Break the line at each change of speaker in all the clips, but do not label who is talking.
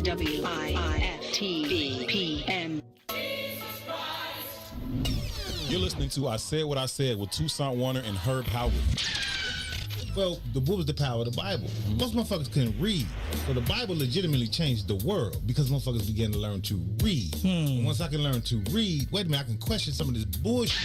WIFTPM.
You're listening to I Said What I Said with Toussaint Warner and Herb Howard.
Well, what was the power of the Bible? Most motherfuckers couldn't read. So the Bible legitimately changed the world because motherfuckers began to learn to read. And once I can learn to read, wait a minute, I can question some of this bullshit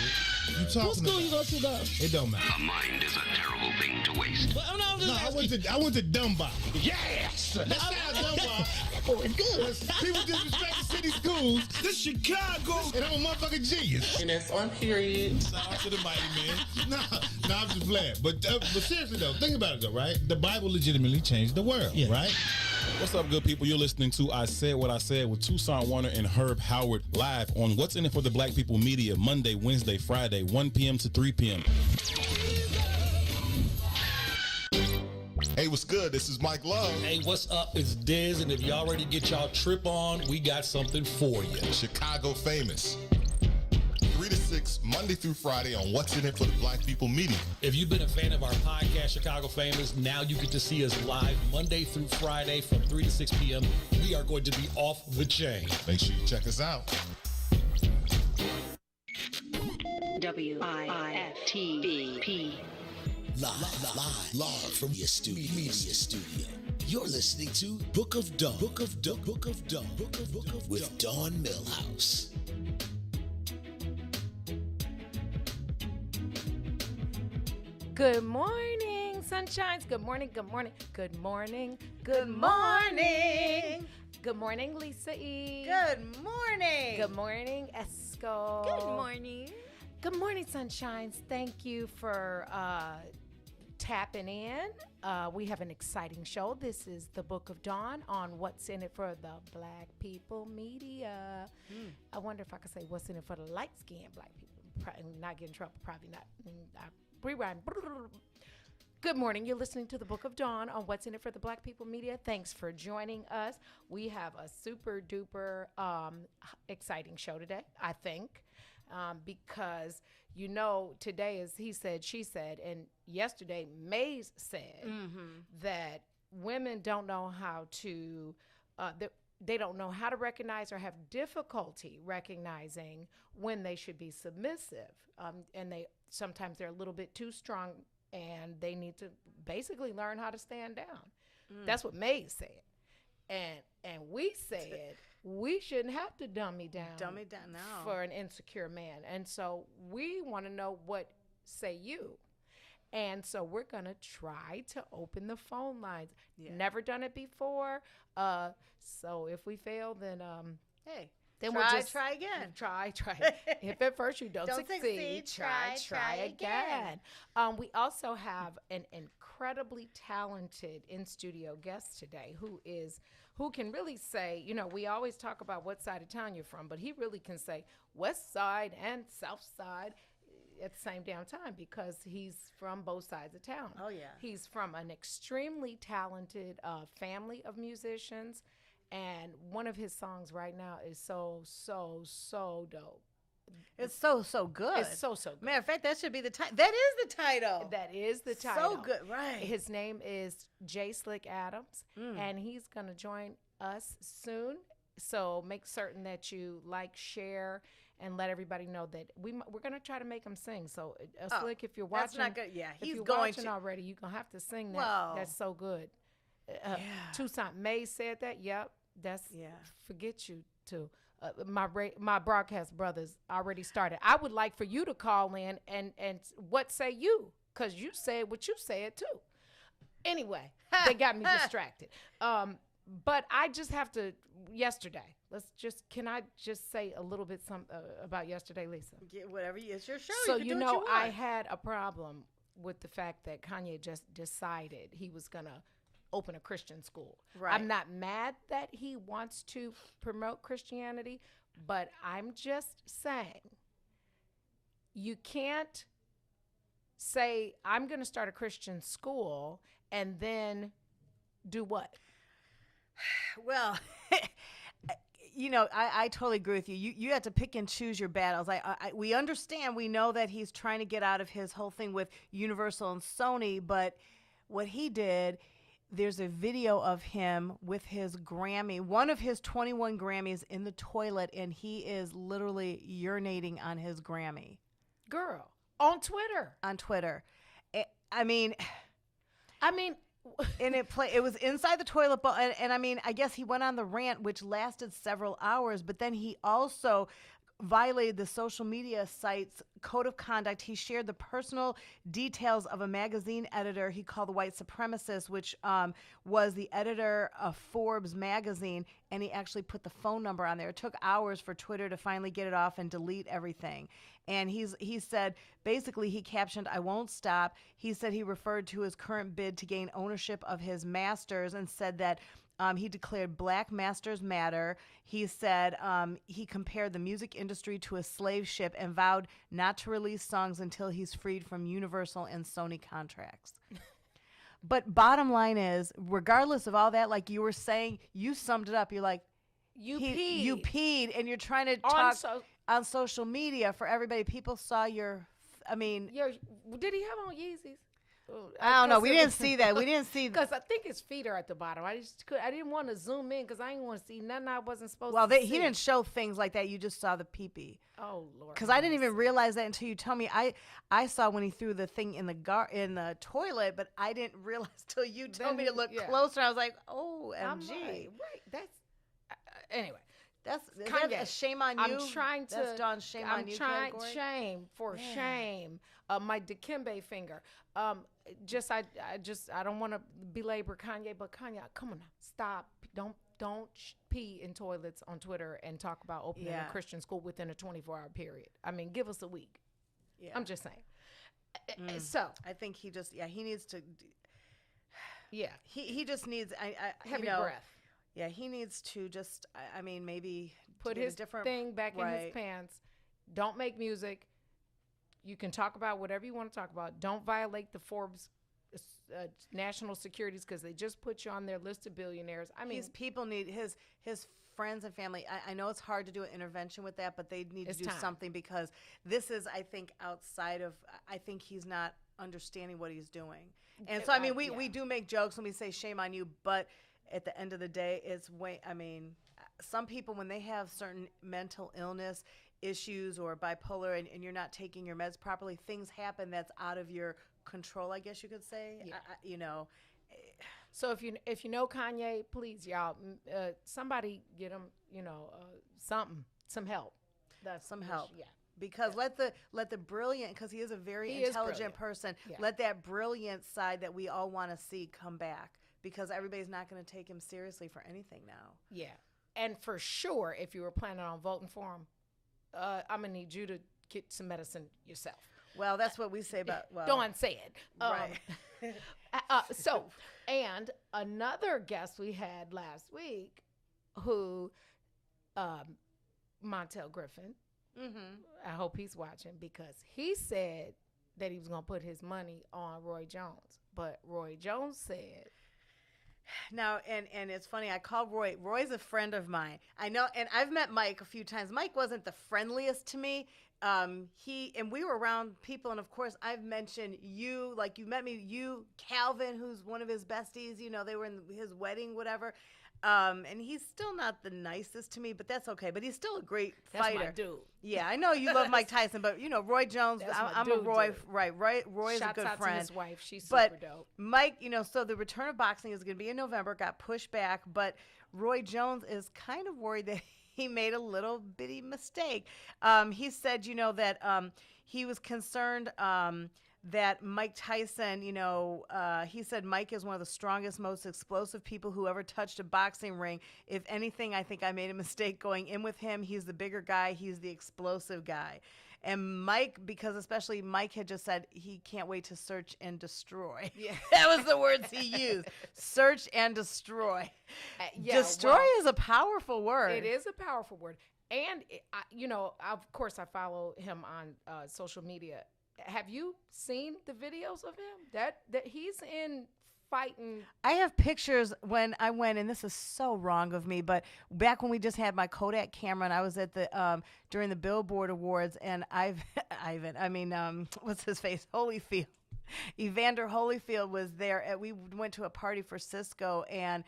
you talking
What school
about.
you go to, though?
It don't matter.
A mind is a terrible thing to waste.
Well, no, I'm just
No,
asking.
I went to Dunbar.
Yes!
Let's say Dunbar.
Oh, it's good.
People disrespect the city schools.
This Chicago!
And I'm a motherfucking genius.
And that's on period.
Shout out to the mighty man.
No, I'm just playing. But seriously though, think about it though, right? The Bible legitimately changed the world, right?
What's up, good people? You're listening to I Said What I Said with Toussaint Warner and Herb Howard live on What's In It for the Black People Media, Monday, Wednesday, Friday, 1 p.m. to 3 p.m.
Hey, what's good? This is Mike Love.
Hey, what's up? It's Diz, and if y'all ready to get y'all trip on, we got something for you.
Chicago Famous. 3 to 6, Monday through Friday on What's In It for the Black People Media.
If you've been a fan of our podcast, Chicago Famous, now you get to see us live Monday through Friday from 3 to 6 p.m. We are going to be off the chain.
Make sure you check us out.
WIFTP.
Live from your media studio. You're listening to Book of Dawn. Book of with Dawn Millhouse.
Good morning, sunshines. Good morning. Good morning. Good morning. Good morning. Good morning, Lisa E.
Good morning.
Good morning, Esco.
Good morning.
Good morning, sunshines. Thank you for tapping in. We have an exciting show. This is the Book of Dawn on What's In It for the Black People Media. I wonder if I could say what's in it for the light-skinned black people. Probably not get in trouble. Probably not. Rewind. Good morning. You're listening to the Book of Dawn on What's In It for the Black People Media. Thanks for joining us. We have a super duper exciting show today, I think, because today is he said, she said, and yesterday Mays said that women don't know how to they don't know how to recognize or have difficulty recognizing when they should be submissive, and sometimes they're a little bit too strong, and they need to basically learn how to stand down. That's what Mays said, and we said we shouldn't have to dummy down
No.
for an insecure man, and so we want to know what say you. And so we're going to try to open the phone lines. Yeah. Never done it before. So if we fail, then
hey,
then
we'll
just
try again.
Try. If at first you don't succeed, try again. We also have an incredibly talented in-studio guest today who can really say, we always talk about what side of town you're from, but he really can say west side and south side at the same damn time because he's from both sides of town.
Oh, yeah. He's
from an extremely talented family of musicians, and one of his songs right now is so dope.
It's so good.
It's so good.
Matter of fact, that should be the title. That is the title.
That is the title.
So good, right.
His name is J. Slick Adams, and he's going to join us soon. So make certain that you like, share, and let everybody know that we're going to try to make him sing. So, Slick, if you're watching,
that's not good. Yeah,
if
he's
you're
going
watching
to
already, you're going to have to sing that.
Well,
that's so good.
Yeah.
Toussaint May said that. Yep. That's, forget you too. My broadcast brothers already started. I would like for you to call in and what say you? Because you said what you said too. Anyway, they got me distracted. But I just have to, yesterday, can I just say a little bit about yesterday, Lisa?
Whatever, it's your show.
So,
you know,
I had a problem with the fact that Kanye just decided he was going to open a Christian school.
Right.
I'm not mad that he wants to promote Christianity, but I'm just saying you can't say, I'm going to start a Christian school and then do what?
Well, I totally agree with you. You have to pick and choose your battles. We understand, we know that he's trying to get out of his whole thing with Universal and Sony, but what he did, there's a video of him with his Grammy, one of his 21 Grammys, in the toilet, and he is literally urinating on his Grammy.
Girl, on Twitter.
On Twitter. I mean, and it was inside the toilet bowl, and I mean, I guess he went on the rant, which lasted several hours, but then he also violated the social media site's code of conduct. He shared the personal details of a magazine editor he called the white supremacist, which was the editor of Forbes magazine, and he actually put the phone number on there. It took hours for Twitter to finally get it off and delete everything. And he said, basically, he captioned, "I won't stop." He said he referred to his current bid to gain ownership of his masters and said that he declared Black Masters Matter. He said he compared the music industry to a slave ship and vowed not to release songs until he's freed from Universal and Sony contracts. But bottom line is, regardless of all that, like you were saying, you summed it up. You're like, you peed, and you're trying to talk on social media for everybody. People saw did he have on Yeezys? I don't know. We didn't see that. We didn't see
because I think his feet are at the bottom. I didn't want to zoom in because I didn't want to see nothing I wasn't supposed to see.
He didn't show things like that. You just saw the pee-pee.
Oh Lord.
Because I didn't even realize that until you told me. I saw when he threw the thing in the toilet, but I didn't realize till you told me to look closer. I was like, oh, MG.
Right. That's anyway.
That's a shame on you.
I'm trying to.
That's Dawn's shame on you category.
Shame for shame. My Dikembe finger. I don't want to belabor Kanye, but Kanye, come on now, stop. Don't pee in toilets on Twitter and talk about opening a Christian school within a 24-hour period. I mean, give us a week. Yeah. I'm just saying. So
I think he needs to.
Yeah,
he just needs
heavy breath.
Yeah, he needs to just, maybe
put his different thing back in his pants. Don't make music. You can talk about whatever you want to talk about. Don't violate the Forbes national securities because they just put you on their list of billionaires. I mean,
his people need his friends and family. I know it's hard to do an intervention with that, but they need to do something because this is, I think, outside of. I think he's not understanding what he's doing, and so we do make jokes when we say shame on you, but at the end of the day, some people, when they have certain mental illness issues or bipolar and you're not taking your meds properly, things happen that's out of your control, I guess you could say. Yeah.
So if you know Kanye, please, y'all, somebody get him, some help.
That's some help. Yeah. Because let the brilliant, because he is a very intelligent person, let that brilliant side that we all want to see come back. Because everybody's not going to take him seriously for anything now. Yeah.
And for sure, if you were planning on voting for him, I'm going to need you to get some medicine yourself.
Well, that's what we say about,
Dawn said.
Right.
And another guest we had last week who, Montel Griffin, I hope he's watching because he said that he was going to put his money on Roy Jones. But Roy Jones said...
Now, and it's funny, I called Roy. Roy's a friend of mine. I know, and I've met Mike a few times. Mike wasn't the friendliest to me. We were around people, and of course, I've mentioned you, like you met me, you, Calvin, who's one of his besties, they were in his wedding, whatever. And he's still not the nicest to me, but that's okay. But he's still a great fighter.
That's my dude.
Yeah, I know you love Mike Tyson, but Roy Jones. I'm a Roy. Dude. Right. Roy's
Shouts
a good
out
friend.
To his wife. She's super dope.
Mike, so the return of boxing is going to be in November. Got pushed back, but Roy Jones is kind of worried that he made a little bitty mistake. He said, that he was concerned. That Mike Tyson, he said Mike is one of the strongest, most explosive people who ever touched a boxing ring. If anything, I think I made a mistake going in with him. He's the bigger guy. He's the explosive guy. And Mike, because especially Mike had just said he can't wait to search and destroy. Yeah. That was the words he used. Search and destroy. Destroy is a powerful word.
It is a powerful word. And, of course, I follow him on social media. Have you seen the videos of him? That he's in fighting.
I have pictures when I went, and this is so wrong of me, but back when we just had my Kodak camera, and I was at the during the Billboard Awards, and what's his face, Holyfield. Evander Holyfield was there. We went to a party for Cisco, and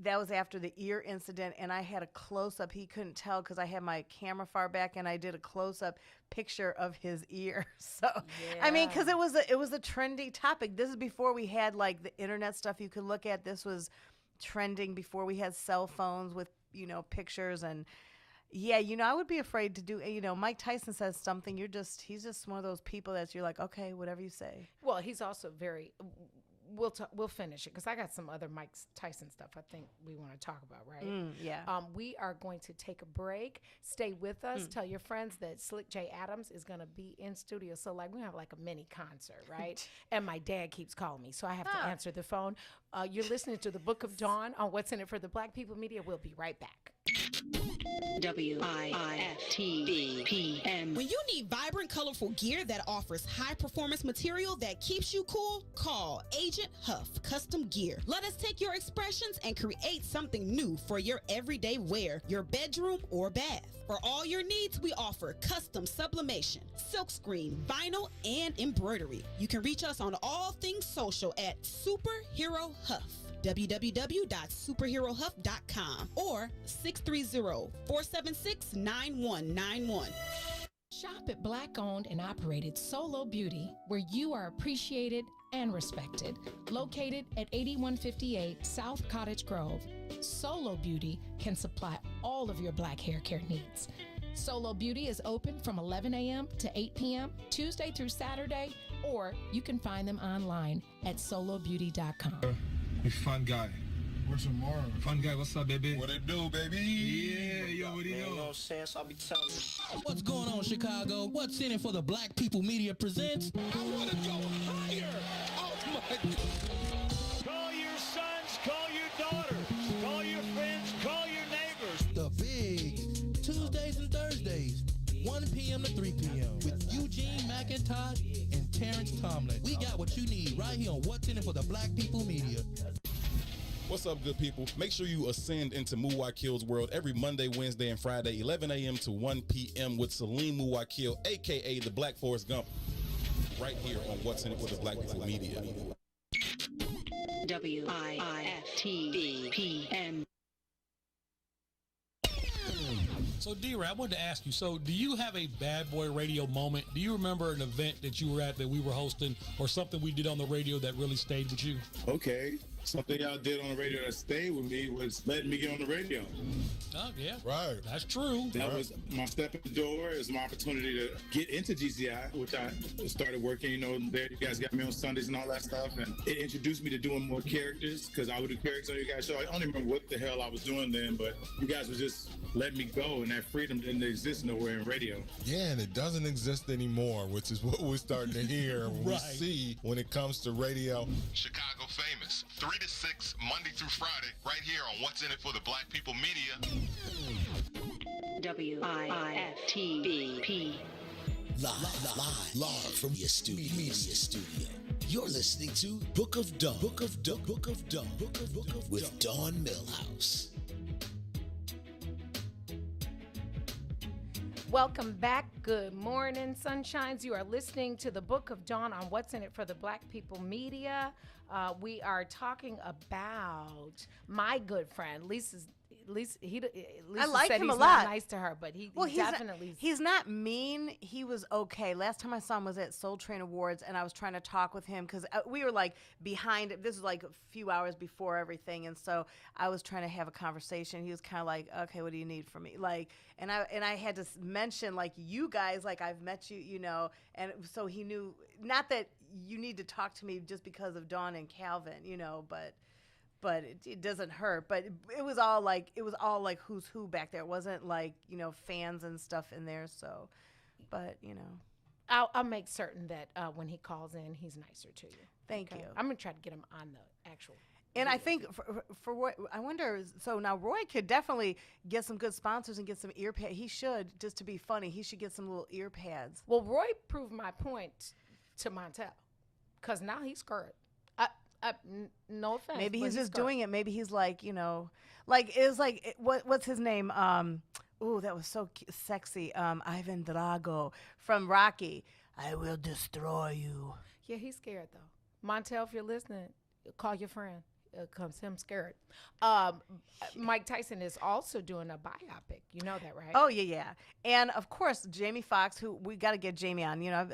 that was after the ear incident, and I had a close-up. He couldn't tell because I had my camera far back, and I did a close-up picture of his ear. So, I mean, because it was a trendy topic. This is before we had, like, the internet stuff you could look at. This was trending before we had cell phones with, pictures. And, yeah, I would be afraid to do, Mike Tyson says something. He's just one of those people that you're like, okay, whatever you say.
Well, he's also very... We'll finish it because I got some other Mike Tyson stuff I think we want to talk about, right?
Yeah.
We are going to take a break. Stay with us. Tell your friends that Slick J. Adams is going to be in studio. So, like, we have like a mini concert, right? And my dad keeps calling me, so I have to answer the phone. You're listening to the Book of Dawn on What's in It for the Black People Media. We'll be right back.
WIIFTBPM.
When you need vibrant, colorful gear that offers high-performance material that keeps you cool, call Agent Huff Custom Gear. Let us take your expressions and create something new for your everyday wear, your bedroom, or bath. For all your needs, we offer custom sublimation, silkscreen, vinyl, and embroidery. You can reach us on all things social at Superhero Huff. www.superherohuff.com or 630-476-9191.
Shop at Black-owned and operated Solo Beauty, where you are appreciated and respected. Located at 8158 South Cottage Grove, Solo Beauty can supply all of your black hair care needs. Solo Beauty is open from 11 a.m. to 8 p.m. Tuesday through Saturday, or you can find them online at solobeauty.com.
You fun guy.
What's tomorrow?
Fun guy, what's up, baby?
What it do, baby?
Yeah, you already know.
You know what I'm saying? So I'll be telling you.
What's going on, Chicago? What's in it for the Black People Media presents
I want to go higher. Oh, my God. Call your sons, call your daughters, call your friends, call your neighbors.
The Big Tuesdays and Thursdays, 1 p.m. to 3 p.m. with Eugene McIntosh and Terrence Tomlin. We got what you need right here on What's in it for the Black People Media.
What's up, good people? Make sure you ascend into Muwakil's world every Monday, Wednesday, and Friday, 11 a.m. to 1 p.m. with Salim Muwakil, a.k.a. the Black Forrest Gump, right here on What's in it for the Black People Media.
WIIFTBPM.
So, D-Ray, I wanted to ask you, so do you have a bad boy radio moment? Do you remember an event that you were at that we were hosting or something we did on the radio that really stayed with you?
Okay. Something y'all did on the radio that stayed with me was letting me get on the radio.
Oh, yeah.
Right.
That's true.
That was my step in the door. It was my opportunity to get into GCI, which I started working, there you guys got me on Sundays and all that stuff. And it introduced me to doing more characters because I would do characters on you guys' show. I don't even remember what the hell I was doing then, but you guys were just letting me go, and that freedom didn't exist nowhere in radio.
Yeah, and it doesn't exist anymore, which is what we're starting to hear and we see when it comes to radio. Chicago famous, 3 to 6, Monday through Friday, right here on What's in It for the Black People Media.
WIIFTBP.
Live from your media studio. You're listening to Book of Dawn. Book of Dawn with Dawn Millhouse.
Welcome back. Good morning, sunshines. You are listening to the Book of Dawn on What's in It for the Black People Media. We are talking about my good friend, Lisa's. Lisa
I like
said
him
he's
a lot.
Not nice to her, but he's definitely.
He's not mean. He was okay. Last time I saw him was at Soul Train Awards, and I was trying to talk with him because we were like behind. This was like a few hours before everything, and so I was trying to have a conversation. He was kind of like, "Okay, what do you need from me?" And I had to mention you guys, I've met you, and so he knew not that you need to talk to me just because of Dawn and Calvin, but it doesn't hurt. But it was all like who's who back there. It wasn't fans and stuff in there. So, but
I'll make certain that when he calls in, he's nicer to you.
Thank you.
I'm gonna try to get him on the actual.
And I think for what I wonder, so now Roy could definitely get some good sponsors and get some ear pads. He should, just to be funny, he should get some little ear pads.
Well, Roy proved my point to Montel, because now he's scared. No offense.
Maybe he's just
scared.
doing it. Maybe he's what's his name? Ooh, that was so sexy. Ivan Drago from Rocky. I will destroy you.
Yeah, he's scared though. Montel, if you're listening, call your friend. Comes him scared. Mike Tyson is also doing a biopic. You know that, right?
Oh yeah. And of course, Jamie Foxx, who we got to get Jamie on. You know,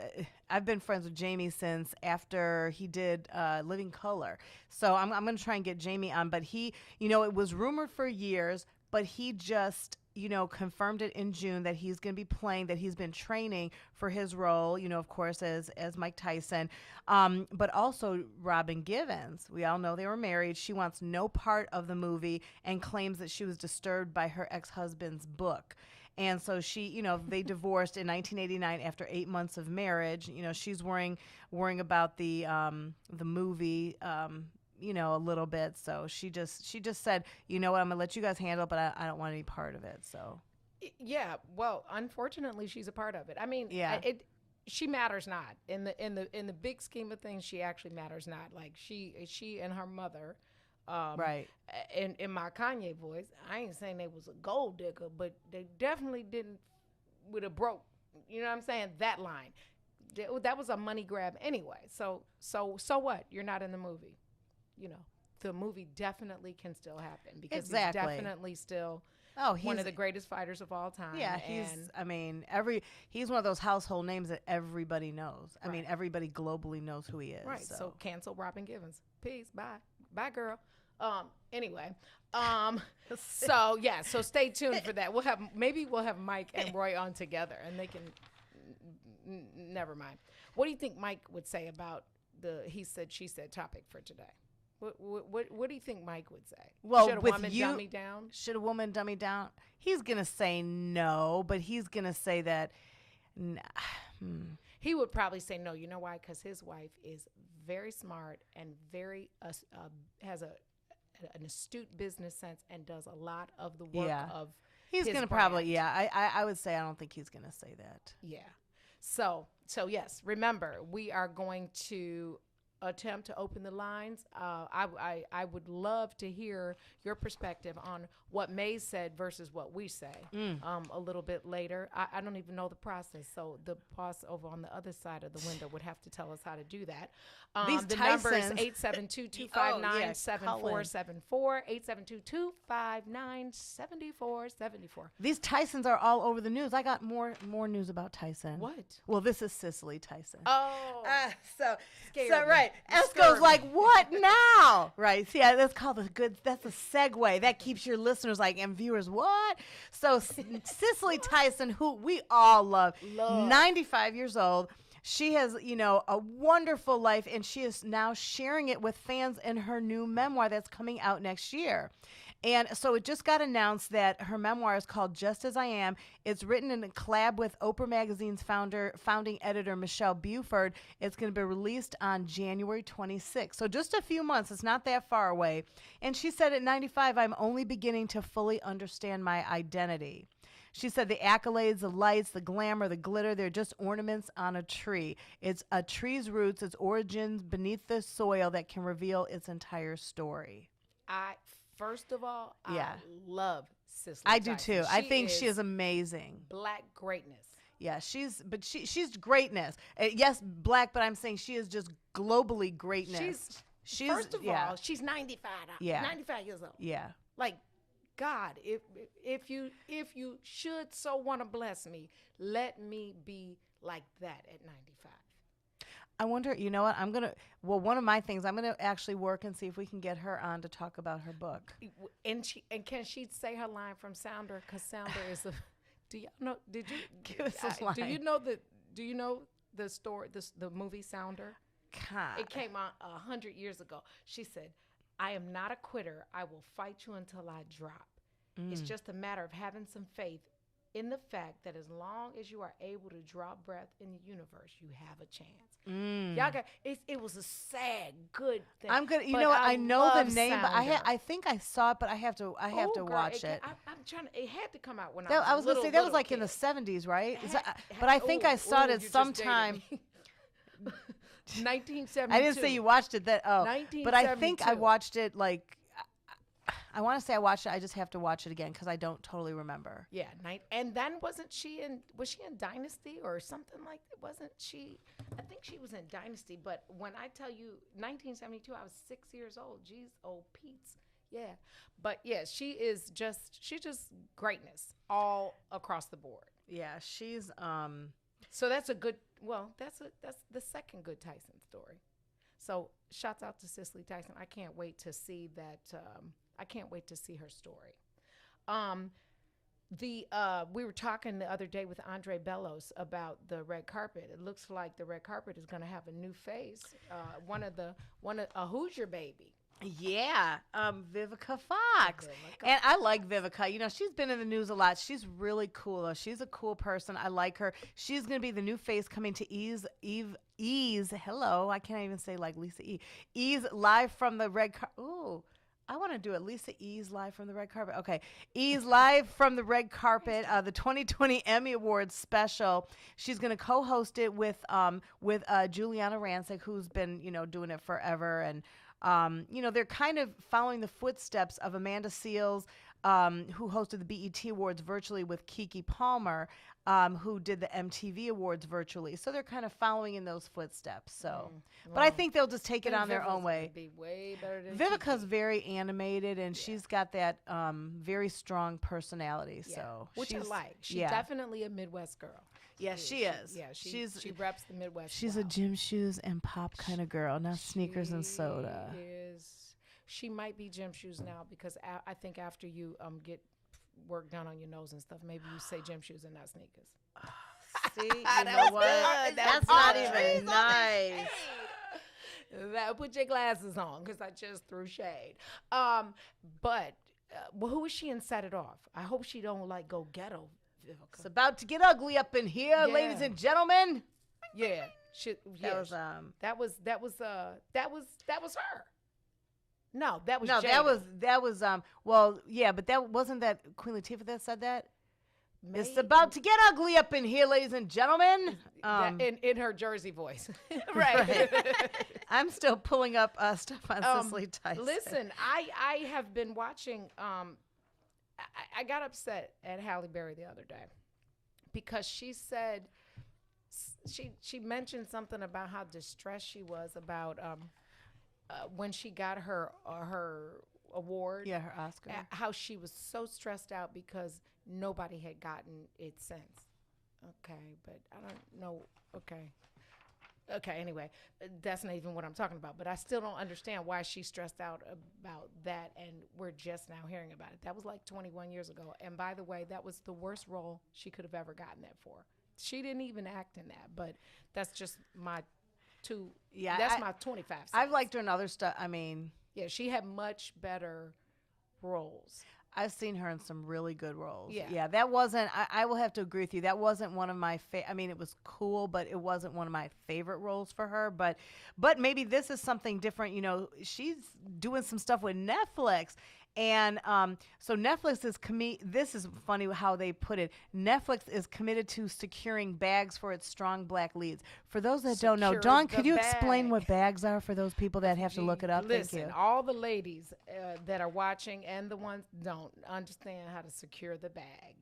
I've been friends with Jamie since after he did Living Color. So I'm going to try and get Jamie on. But he, you know, it was rumored for years, but he just, you know, confirmed it in June that he's going to be playing, that he's been training for his role, you know, of course, as Mike Tyson. But also Robin Givens. We all know they were married. She wants no part of the movie and claims that she was disturbed by her ex-husband's book. And so she, you know, they divorced in 1989 after 8 months of marriage. You know, she's worrying about the movie, you know, a little bit. So she just said, you know what, I'm gonna let you guys handle it, but I don't want any part of it. So
yeah, well, unfortunately, she's a part of it. I mean,
yeah,
she matters not in the big scheme of things. She actually matters not. Like she and her mother,
right.
In my Kanye voice, I ain't saying they was a gold digger, but they definitely didn't with a broke. You know what I'm saying? That line, that was a money grab anyway. So what? You're not in the movie. You know, the movie definitely can still happen because he's definitely still one of the greatest fighters of all time.
Yeah, he's one of those household names that everybody knows. I mean, everybody globally knows who he is.
Right. So cancel Robin Givens. Peace. Bye, girl. Anyway. So stay tuned for that. We'll have Mike and Roy on together, and they can. Never mind. What do you think Mike would say about the he said she said topic for today? What do you think Mike would say?
Well,
should a woman dummy down?
Should a woman dummy down? He's gonna say no, but he's gonna say that.
He would probably say no. You know why? Because his wife is very smart and very has an astute business sense and does a lot of the work of.
He's
his
gonna
brand.
probably I would say I don't think he's gonna say that.
Yeah. So yes, remember we are going to attempt to open the lines. I would love to hear your perspective on what May said versus what we say a little bit later. I don't even know the process, so the boss over on the other side of the window would have to tell us how to do that. The number is 872-259-7474, 872-259-7474.
These Tysons are all over the news. I got more news about Tyson.
What?
Well, this is Cicely Tyson.
Oh,
so
right.
Esco's like, what now? Right. See, that's called that's a segue. That keeps your listeners and viewers, what? So Cicely Tyson, who we all love, 95 years old. She has, a wonderful life, and she is now sharing it with fans in her new memoir that's coming out next year. And so it just got announced that her memoir is called Just As I Am. It's written in a collab with Oprah Magazine's founding editor, Michelle Buford. It's going to be released on January 26th. So just a few months. It's not that far away. And she said at 95, I'm only beginning to fully understand my identity. She said the accolades, the lights, the glamour, the glitter, they're just ornaments on a tree. It's a tree's roots, its origins beneath the soil that can reveal its entire story.
First of all, I love Cicely
I
Tyson.
do too. I think she is amazing.
Black greatness.
Yeah, she's greatness. Yes, black, but I'm saying she is just globally greatness. She's
first of all, she's 95.
Yeah.
95 years old.
Yeah.
God, if you should so want to bless me, let me be like that at 95.
I wonder, you know what? one of my things, I'm going to actually work and see if we can get her on to talk about her book.
And can she say her line from Sounder? Because Sounder is do you know, did you?
Give us a line.
Do you know the story, the movie Sounder?
God.
It came out 100 years ago. She said, I am not a quitter. I will fight you until I drop. It's just a matter of having some faith in the fact that as long as you are able to draw breath in the universe, you have a chance. Y'all got it was a sad, good thing.
I'm good. You know what? I know the name, but I think I saw it, but I have to watch it.
I'm trying to. It had to come out when
I was
little,
gonna say that was
little
like
kid.
in the 70s, right? But I think I saw it at some time.
1972.
I didn't say you watched it. But I think I watched it I want to say I watched it. I just have to watch it again because I don't totally remember.
Yeah, and then was she in Dynasty or something like that? Wasn't she? I think she was in Dynasty. But when I tell you 1972, I was 6 years old. Jeez, oh Pete's. Yeah, but yeah, she's just greatness all across the board.
Yeah, she's
So that's a good. Well, that's the second good Tyson story. So shouts out to Cicely Tyson. I can't wait to see that. I can't wait to see her story. We were talking the other day with Andre Bellos about the red carpet. It looks like the red carpet is going to have a new face. One of a Hoosier baby.
Yeah, Vivica Fox. And I like Vivica. You know, she's been in the news a lot. She's really cool, though. She's a cool person. I like her. She's going to be the new face coming to Ease. Hello. I can't even say like Lisa E. Ease live from the red carpet. Ooh, I want to do it. Lisa Ease live from the red carpet. Okay. Ease live from the red carpet, the 2020 Emmy Awards special. She's going to co-host it with Juliana Rancic, who's been, doing it forever. And, they're kind of following the footsteps of Amanda Seales, who hosted the BET Awards virtually with Keke Palmer, who did the MTV Awards virtually. So they're kind of following in those footsteps. So, but I think they'll just take it on their own way.
Be way better than
Vivica's very animated, and she's got that very strong personality.
Yeah.
So
which I
she's,
like. She's
yeah.
definitely a Midwest girl.
Yeah, she is.
Yeah, she reps the Midwest.
She's a gym shoes and pop kind of girl, not sneakers and soda.
She might be gym shoes now because I think after you get work done on your nose and stuff, maybe you say gym shoes and not sneakers.
See, you know what? That's not even nice.
Put your glasses on because I just threw shade. But who is she in Set It Off? I hope she don't go ghetto.
It's about to get ugly up in here, ladies and gentlemen.
Yeah, that was her. No, that was Jada.
that was but that wasn't that Queen Latifah that said that. Maybe. It's about to get ugly up in here, ladies and gentlemen.
In her Jersey voice,
right? I'm still pulling up stuff on Cicely Tyson.
Listen, I have been watching. I got upset at Halle Berry the other day because she said she mentioned something about how distressed she was about when she got her award.
Yeah, her Oscar.
How she was so stressed out because nobody had gotten it since. Okay, but I don't know. Okay, anyway, that's not even what I'm talking about. But I still don't understand why she's stressed out about that, and we're just now hearing about it. That was like 21 years ago. And by the way, that was the worst role she could have ever gotten that for. She didn't even act in that, but that's just my my 25 cents.
I've liked her in other stuff. I mean,
yeah, she had much better roles.
I've seen her in some really good roles.
Yeah.
That wasn't, I will have to agree with you. That wasn't one of my, I mean, it was cool, but it wasn't one of my favorite roles for her. But maybe this is something different. She's doing some stuff with Netflix. And so Netflix is this is funny how they put it. Netflix is committed to securing bags for its strong black leads. For those that don't know, Dawn, could you explain what bags are for those people that have to look it up?
Listen,
Thank you.
All the ladies that are watching and the ones don't understand how to secure the bag.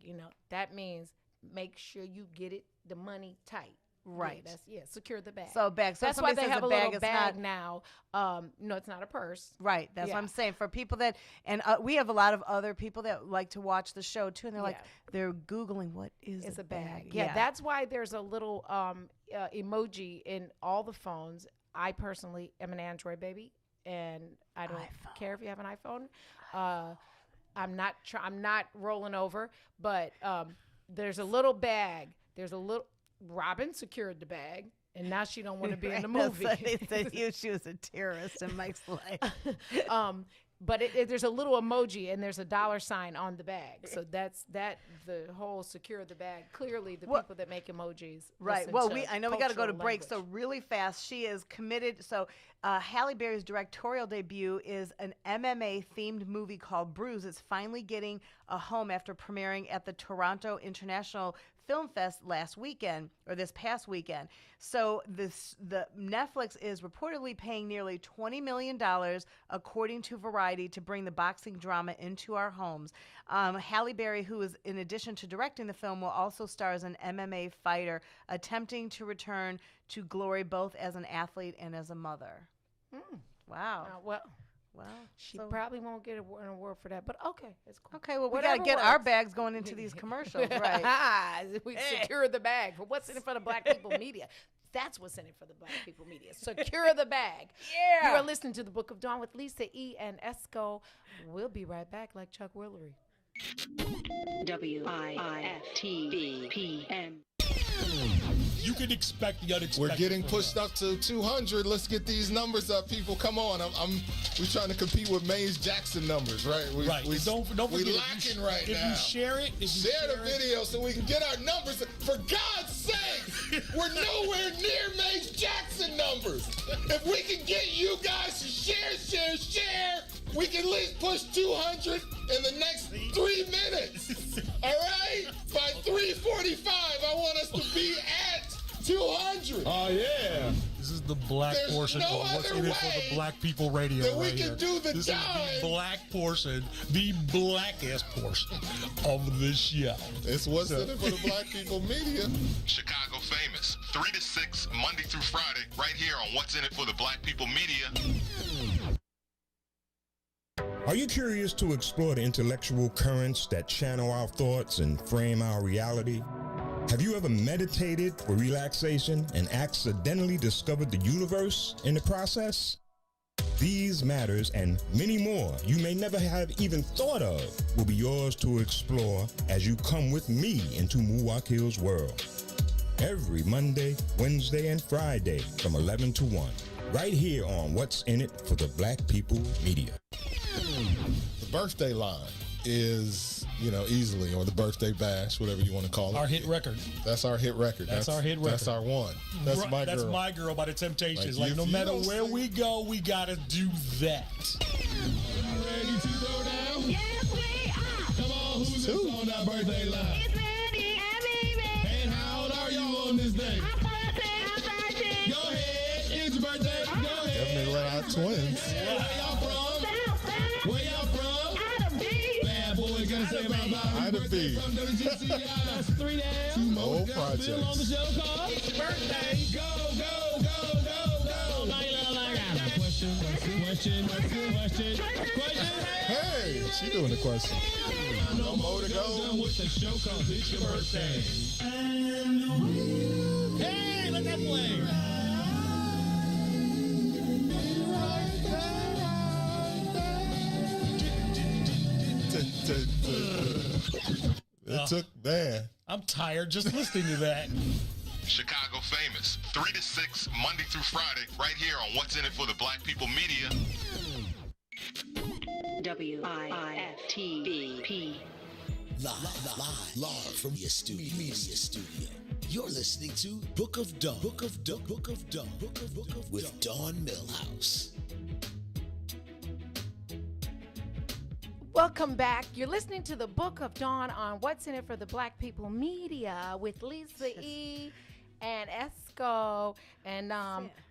That means make sure you get the money tight.
Right.
Secure the bag.
So bag. So
that's why they have a little bag
not,
now. No, it's not a purse.
Right. That's what I'm saying. For people that, and we have a lot of other people that like to watch the show too, and they're they're Googling what is a bag.
Yeah, that's why there's a little emoji in all the phones. I personally am an Android baby, and I don't care if you have an iPhone. I'm not rolling over, but there's a little bag. Robin secured the bag, and now she don't want to be in the movie.
They said she was a terrorist in Mike's life.
But there's a little emoji, and there's a $ on the bag. So that's the whole secure the bag. Clearly, the people that make emojis.
Right. Well, I know we got to go to break. So really fast, she is committed. So Halle Berry's directorial debut is an MMA-themed movie called Bruise. It's finally getting a home after premiering at the Toronto International Film Fest last weekend, or this past weekend. So the Netflix is reportedly paying nearly $20 million, according to Variety, to bring the boxing drama into our homes. Halle Berry, who is, in addition to directing the film, will also star as an MMA fighter, attempting to return to glory both as an athlete and as a mother. Wow.
Well, she probably won't get an award for that, but okay, it's cool.
Okay, well, we
Whatever
got to get our
works.
bags going into these commercials, right?
We secure the bag for what's in it for the Black People Media. That's what's in it for the Black People Media. Secure the bag.
Yeah.
You are listening to the Book of Dawn with Lisa E. and Esco. We'll be right back like Chuck Willery.
WIFTV-PM.
You can expect the unexpected.
We're getting
from
pushed up to 200. Let's get these numbers up, people. Come on. We're trying to compete with Maze Jackson numbers, right?
Right. Don't forget,
we lacking right
if
now.
you share it,
share the video so we can get our numbers. For God's sake, we're nowhere near Maze Jackson numbers. If we can get you guys to share, we can at least push 200 in the next 3 minutes. All right? By 3:45, I want us to be at 200.
Oh, yeah. This is the black
There's
portion
no
of what's
other
in it for
way
the Black People Radio
that we
right
can
here.
do the
This
time.
is the black portion, the blackest portion of the show.
It's what's in it for the Black People Media.
Chicago Famous, 3 to 6, Monday through Friday, right here on What's in it for the Black People Media.
Are you curious to explore the intellectual currents that channel our thoughts and frame our reality? Have you ever meditated for relaxation and accidentally discovered the universe in the process? These matters and many more you may never have even thought of will be yours to explore as you come with me into Muwakil's world. Every Monday, Wednesday, and Friday from 11 to 1, right here on What's in It for the Black People Media.
The birthday line is, easily, or the birthday bash, whatever you want to call it.
Our hit record.
That's our hit record.
That's our hit record.
That's our one. That's my girl.
That's My Girl by the Temptations.
Like,
Like, no
if you
matter
don't
where
sing-
we go, we gotta do that.
Ready to go down? Yes, we are. Come on, who's this on that birthday line?
It's ready, baby.
And how old are you on this day?
I'm 13.
Go ahead. It's your birthday. Go ahead.
Definitely let out twins.
Where y'all from? Where y'all from? Bad boy, gonna say about
Ida B.
from WGCI. That's 3 days. Two more.
Old
Bill on the
projects.
show called It's Your Birthday. Go. Question.
Hey, she doing the question. No more to go.
Done with the show called It's Your Birthday. Hey, let that play.
It took, man.
I'm tired just listening to that.
Chicago Famous, 3 to 6, Monday through Friday, right here on What's in it for the Black People Media.
WIFTV-P.
Live from your studio. You're listening to Book of Dawn. Book of with Dawn Millhouse.
Welcome back. You're listening to the Book of Dawn on What's in It for the Black People Media with Lisa E. and Esco. And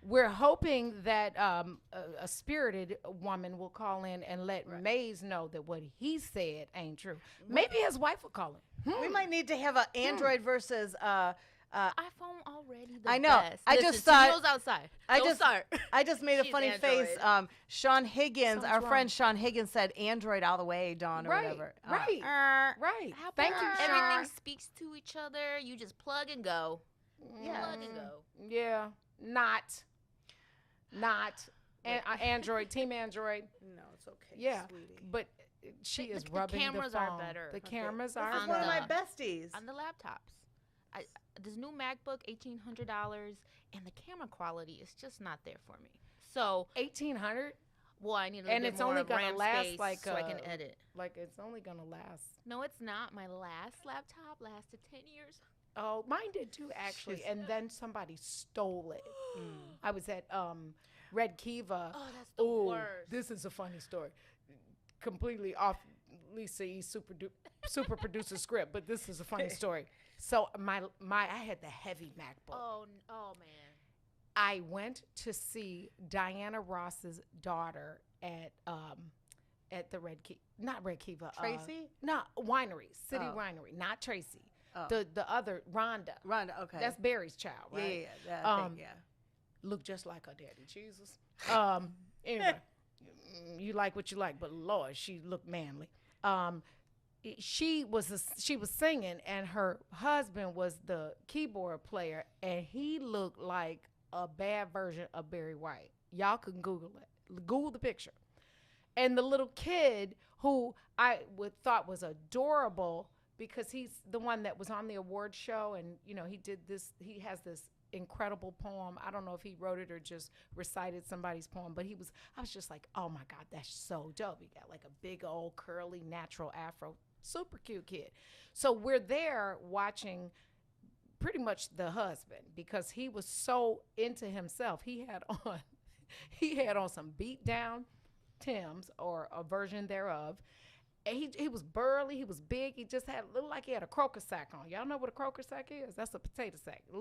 we're hoping that a spirited woman will call in and let Maze know that what he said ain't true. Maybe his wife will call him.
We might need to have an Android versus
iPhone already the
I know.
best.
I
Listen,
just thought
Simo's outside.
I
Don't
just
start.
I just made a
She's
funny
Android.
face. Sean Higgins,
Something's
our
wrong.
friend Sean Higgins said Android all the way, Dawn, or
Right,
whatever.
right. Right.
How
Thank you, Sean.
Everything speaks to each other. You just plug and go. Plug and go.
Yeah. Not. Android, Team Android.
No, it's okay.
Yeah.
sweetie.
But she is
The
rubbing
cameras
the
are
phone.
better.
The
Okay.
cameras
This
are
is
This is one of my
better.
besties.
On the laptops. This new MacBook, $1,800, and the camera quality is just not there for me. So
$1,800.
Well, I need a little
And
bit
it's
more
only
of
gonna
RAM
last
space
like
so I can edit.
Like it's only gonna last.
No, it's not. My last laptop lasted 10 years.
Oh, mine did too, actually. And then somebody stole it. I was at Red Kiva.
Oh, that's the worst.
This is a funny story. Completely off Lisa E. super producer script, but this is a funny story. So I had the heavy MacBook.
Oh man.
I went to see Diana Ross's daughter at the not Red Kiva.
Tracy?
No, Winery, City
Oh.
Winery, not Tracy.
Oh.
The other Rhonda.
Rhonda, okay.
That's Barry's child, right?
Yeah. I think, yeah.
Looked just like her daddy, Jesus. Anyway, you like what you like, but Lord, she looked manly. She was singing, and her husband was the keyboard player, and he looked like a bad version of Barry White. Y'all can Google it. Google the picture. And the little kid who I thought was adorable because he's the one that was on the award show, and he has this incredible poem. I don't know if he wrote it or just recited somebody's poem, but I was just like, oh my God, that's so dope. He got like a big old curly natural afro, super cute kid. So we're there watching pretty much the husband because he was so into himself. He had on some beat down Timbs or a version thereof. And he was burly, he was big, looked like he had a croaker sack on. Y'all know what a croaker sack is? That's a potato sack. He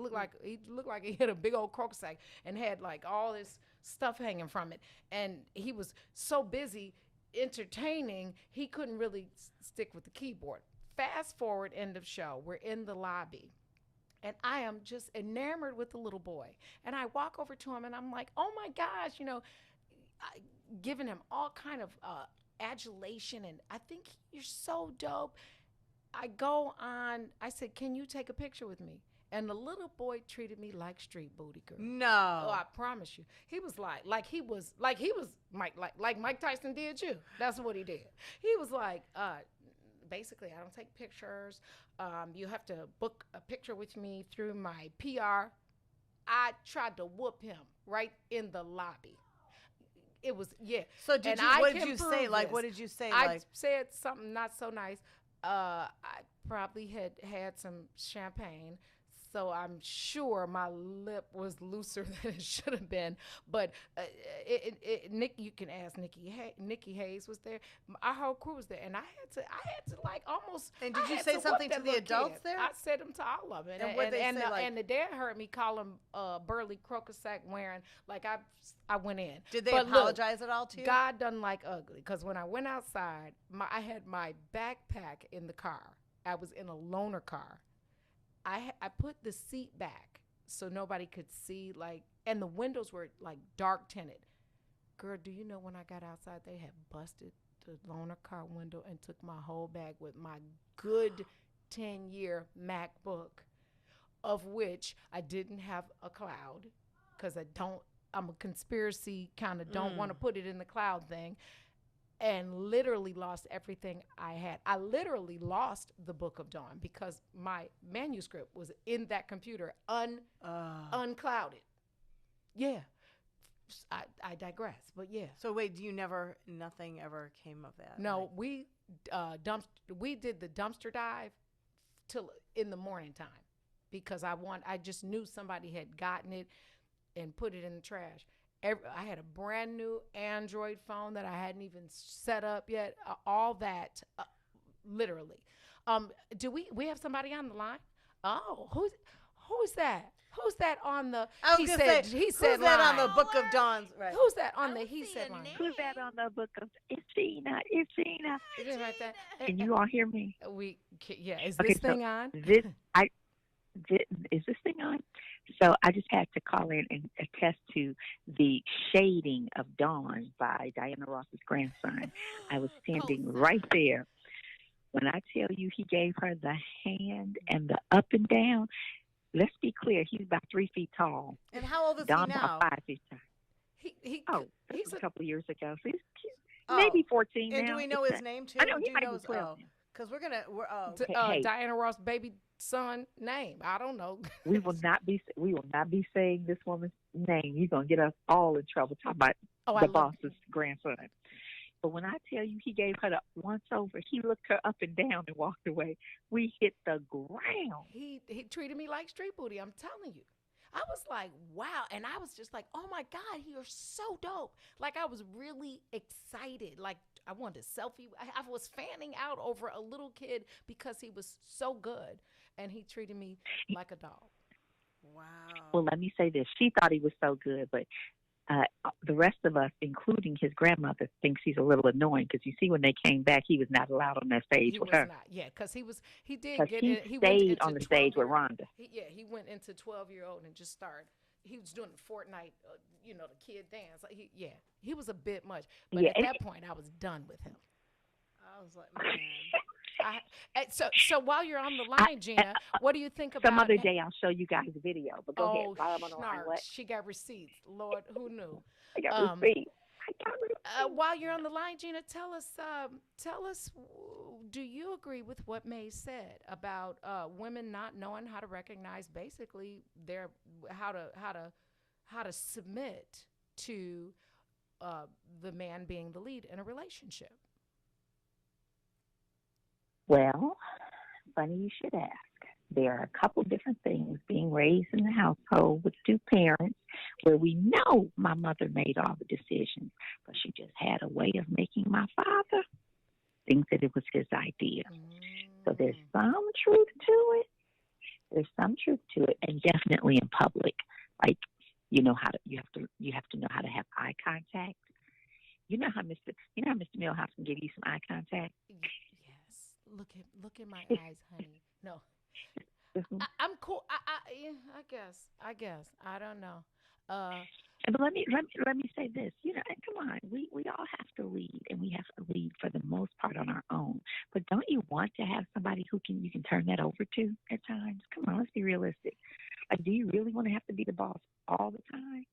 looked like he had a big old croaker sack and had like all this stuff hanging from it. And he was so busy entertaining, he couldn't really stick with the keyboard. Fast forward, end of show, we're in the lobby. And I am just enamored with the little boy. And I walk over to him and I'm like, oh my gosh, giving him all kind of adulation, and I think you're so dope. I said, can you take a picture with me? And the little boy treated me like street booty girl.
No.
Oh, I promise you. He was like Mike Tyson did you. That's what he did. He was like, basically, I don't take pictures. You have to book a picture with me through my PR. I tried to whoop him right in the lobby. It was, yeah.
So what did you say?
I said something not so nice. I probably had some champagne, so I'm sure my lip was looser than it should have been. But Nick, you can ask Nikki. Nikki Hayes was there. Our whole crew was there, and I had to like almost.
And did you say something to the adults there?
I said them to all of them.
And what they say,
and the dad heard me call him burly croaker sack wearing. Like I went in.
Did they apologize at all to you?
God doesn't like ugly, because when I went outside, I had my backpack in the car. I was in a loaner car. I put the seat back so nobody could see, and the windows were like dark tinted. Girl, do you know when I got outside, they had busted the loaner car window and took my whole bag with my good 10-year MacBook, of which I didn't have a cloud because I'm a conspiracy kind of don't want to put it in the cloud thing. And literally lost everything I had. I literally lost the Book of Dawn because my manuscript was in that computer unclouded. Yeah. I digress, but yeah.
So wait, nothing ever came of that?
No, we did the dumpster dive till in the morning time because I just knew somebody had gotten it and put it in the trash. I had a brand new Android phone that I hadn't even set up yet. All that, literally. Do we have somebody on the line? Oh, who's that? Who's that on the? He said
who's
line?
That on the Book of Dawn's? Right.
Who's that on the he said line?
Who's that on the Book of? It's Gina. It's Gina.
Is it like that?
Can you all hear me?
Is this thing on?
Is this thing on? So I just had to call in and attest to the shading of Dawn by Diana Ross's grandson. I was standing right there. When I tell you he gave her the hand and the up and down, let's be clear, he's about 3 feet tall.
And how old is
Dawn
he now?
About 5 feet tall. That was a couple of years ago. So he's maybe 14
and
now.
do we know his name too?
I know he might be 12 now.
Because we're
hey.
Diana Ross baby son name. I don't know.
we will not be saying this woman's name. You're gonna get us all in trouble. Talk about the boss's grandson. But when I tell you he gave her the once over, he looked her up and down and walked away. We hit the ground.
He treated me like street booty. I'm telling you. I was like, wow. And I was just like, oh my God, you're so dope. Like I was really excited. Like I wanted a selfie. I was fanning out over a little kid because he was so good, and he treated me like a dog.
Wow.
Well, let me say this. She thought he was so good, but the rest of us, including his grandmother, thinks he's a little annoying because you see when they came back, he was not allowed on that stage
He
with
was
her.
not, yeah, because he did
'Cause
get
he
in. He went
stayed
into
on the stage with
12-year-old.
Rhonda.
He went into 12-year-old and just started. He was doing Fortnite, the kid dance. He was a bit much. But
Yeah,
at
and
that point, I was done with him. I was like, man. So while you're on the line, Gina, what do you think about
Some other day I'll show you guys a video, but go ahead.
Oh,
While I'm on the line, what?
snarks. She got receipts. Lord, who knew?
I got receipts.
While you're on the line, Gina, tell us, do you agree with what May said about women not knowing how to recognize basically how to submit to the man being the lead in a relationship?
Well, funny you should ask. There are a couple different things. Being raised in the household with two parents where we know my mother made all the decisions, but she just had a way of making my father think that it was his idea. So there's some truth to it. There's some truth to it, and definitely in public. Like, you have to know how to have eye contact. You know how Mr. Millhouse can give you some eye contact?
Look at my eyes, honey. No, I'm cool. I guess. I don't know.
But let me say this. Come on, we all have to lead, and we have to lead for the most part on our own. But don't you want to have somebody who you can turn that over to at times? Come on, let's be realistic. Like, do you really want to have to be the boss all the time?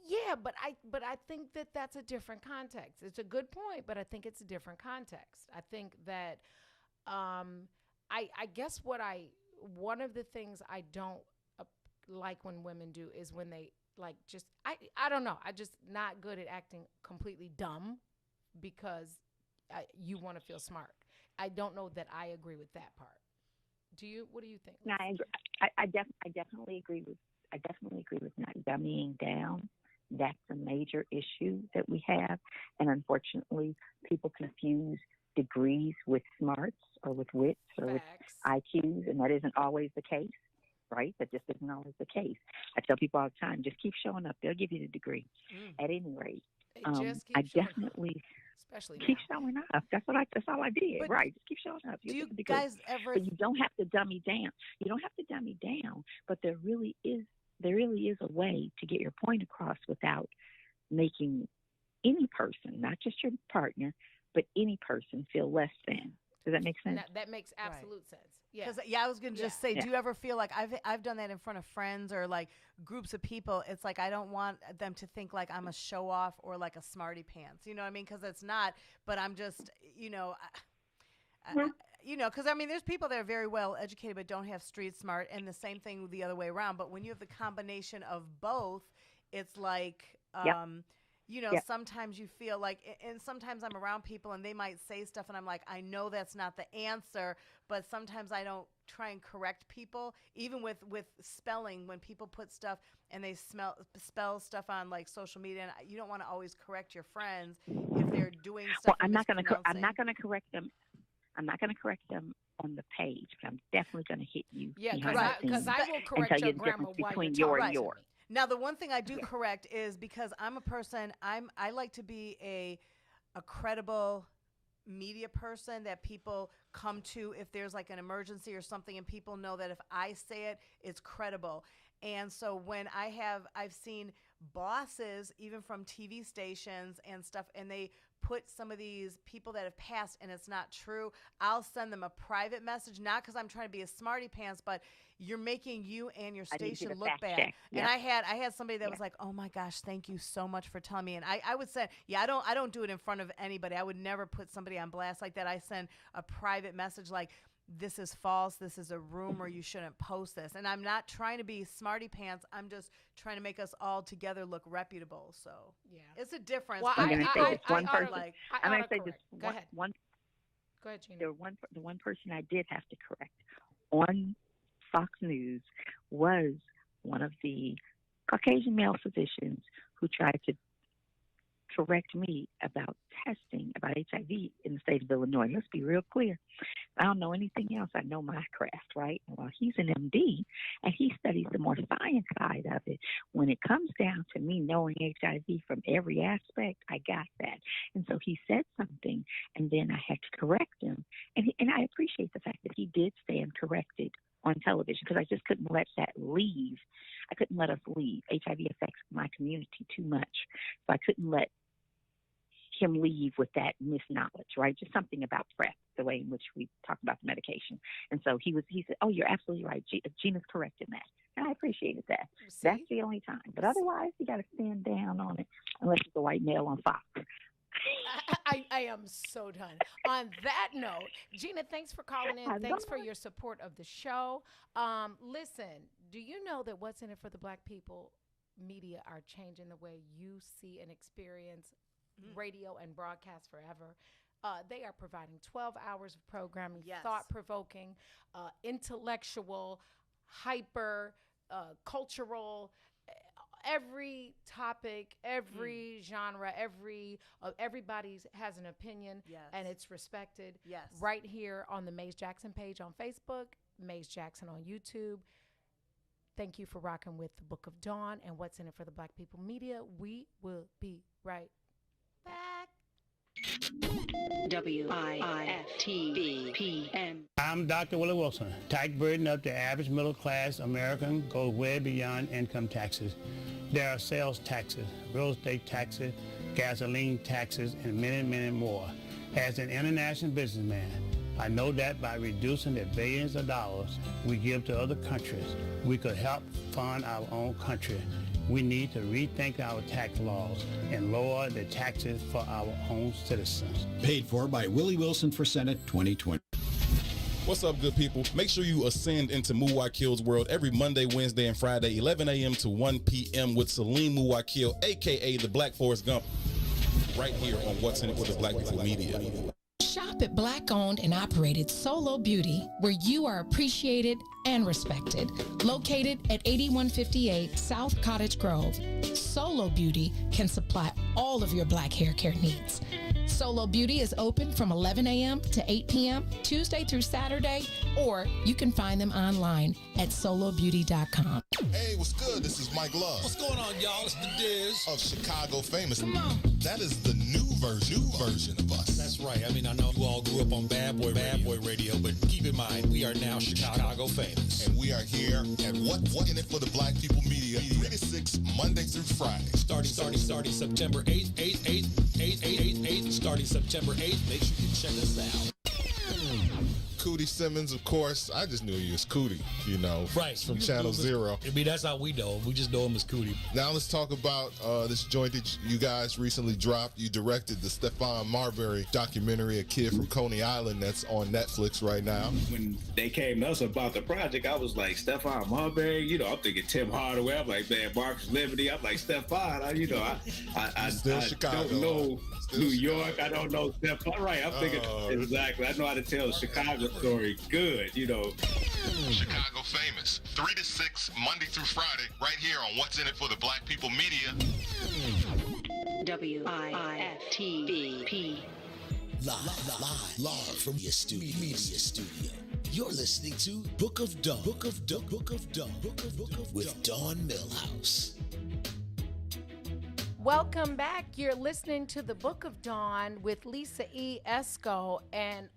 Yeah, but I think that that's a different context. It's a good point, but I think it's a different context. I think that I guess one of the things I don't like when women do is when they I don't know. I just not good at acting completely dumb because you want to feel smart. I don't know that I agree with that part. What do you think?
No, I agree. I definitely agree with not dummying down. That's a major issue that we have, and unfortunately, people confuse degrees with smarts or with wits or with IQs, and that isn't always the case, right? That just isn't always the case. I tell people all the time, just keep showing up. They'll give you the degree. At any rate, I definitely keep showing up. That's all I did.
But
right? Just keep showing up.
Do you
get the degree.
guys ever?
But you don't have to dummy down. You don't have to dummy down. But there really is a way to get your point across without making any person, not just your partner, but any person feel less than. Does that make sense?
That makes absolute sense. Yeah.
Because I was gonna just say, do you ever feel like I've done that in front of friends or like groups of people? It's like I don't want them to think like I'm a show off or like a smarty pants. You know what I mean? Because it's not. But I'm just, because there's people that are very well educated but don't have street smart, and the same thing the other way around. But when you have the combination of both, it's like. Sometimes you feel like, and sometimes I'm around people and they might say stuff and I'm like, I know that's not the answer, but sometimes I don't try and correct people, even with spelling, when people put stuff and they spell stuff on like social media, and you don't want to always correct your friends if they're doing stuff.
Well, I'm not going to correct them. I'm not going to correct them on the page, but I'm definitely going to hit you.
Yeah, because I will correct your grammar while
between
you're
your
talking
and yours.
Now, the one thing I do correct is because I'm a person, I like to be a credible media person that people come to if there's like an emergency or something, and people know that if I say it, it's credible. And so when I've seen bosses, even from TV stations and stuff, and they put some of these people that have passed and it's not true, I'll send them a private message, not because I'm trying to be a smarty pants, but you're making you and your station look bad.
Check.
And I had somebody that was like, oh my gosh, thank you so much for telling me. And I would say, I don't do it in front of anybody. I would never put somebody on blast like that. I send a private message like, this is false, this is a rumor, you shouldn't post this. And I'm not trying to be smarty pants, I'm just trying to make us all together look reputable. So
yeah,
it's a difference.
Well, I'm going to say this one person.
I'm
going to say this
Go ahead.
one.
Go ahead, Gina.
The one person I did have to correct on Fox News was one of the Caucasian male physicians who tried to correct me about testing about HIV in the state of Illinois. Let's be real clear. I don't know anything else. I know my craft, right? Well, he's an MD, and he studies the more science side of it. When it comes down to me knowing HIV from every aspect, I got that. And so he said something, and then I had to correct him. And I appreciate the fact that he did stand corrected on television, because I just couldn't let that leave. I couldn't let us leave. HIV affects my community too much. So I couldn't let him leave with that misknowledge, right? Just something about PrEP, the way in which we talk about the medication. And so he said, oh, you're absolutely right. Gina's correct in that. And I appreciated that. That's the only time. But otherwise, you got to stand down on it unless it's a white male on Fox.
I am so done. On that note, Gina, thanks for calling in. Thanks for your support of the show. Listen, do you know that What's in It for the Black People media are changing the way you see and experience radio and broadcast forever? They are providing 12 hours of programming, thought-provoking, intellectual, hyper, cultural, every topic, every genre, everybody has an opinion, and it's respected. Right here on the Maze Jackson page on Facebook, Maze Jackson on YouTube. Thank you for rocking with the Book of Dawn and What's in It for the Black People Media. We will be right back.
WIFTBPM.
I'm Dr. Willie Wilson. Tax burden of the average middle class American goes way beyond income taxes. There are sales taxes, real estate taxes, gasoline taxes, and many, many more. As an international businessman, I know that by reducing the billions of dollars we give to other countries, we could help fund our own country. We need to rethink our tax laws and lower the taxes for our own citizens.
Paid for by Willie Wilson for Senate 2020.
What's up, good people? Make sure you ascend into Muwakil's world every Monday, Wednesday, and Friday, 11 a.m. to 1 p.m. with Salim Muwakil, a.k.a. the Black Forrest Gump, right here on What's in It for the Black People Media.
Shop at Black-owned and operated Solo Beauty, where you are appreciated and respected. Located at 8158 South Cottage Grove, Solo Beauty can supply all of your black hair care needs. Solo Beauty is open from 11 a.m. to 8 p.m. Tuesday through Saturday, or you can find them online at solobeauty.com.
Hey, what's good? This is Mike Love.
What's going on, y'all? It's the Diz
of Chicago Famous.
Come on.
That is the new version of us.
That's right. I mean, I know you all grew up on Bad Boy Radio, but keep in mind, we are now Chicago Famous.
And we are here at What's in It for the Black People Media, 3 to 6, Monday through Friday.
Starting September 8th. Starting September 8th. Make sure you check us out.
Cootie Simmons, of course. I just knew you as Cootie,
right
from Channel Zero.
I mean, that's how we know him. We just know him as Cootie.
Now let's talk about this joint that you guys recently dropped. You directed the Stephon Marbury documentary, A Kid from Coney Island, that's on Netflix right now.
When they came to us about the project, I was like, Stephon Marbury, I'm thinking Tim Hardaway. I'm like, man, Marcus Liberty. I'm like, Stephon, I
Chicago.
Don't know New York. I don't know Stephon. Right, I'm thinking, exactly. I know how to tell a Chicago story good,
Chicago Famous, 3 to 6, Monday through Friday, right here on What's in It for the Black People Media.
WIFTBP.
Live from your media studio. You're listening to Book of Dawn. With Dawn Millhouse.
Welcome back. You're listening to the Book of Dawn with Lisa E. Esco, and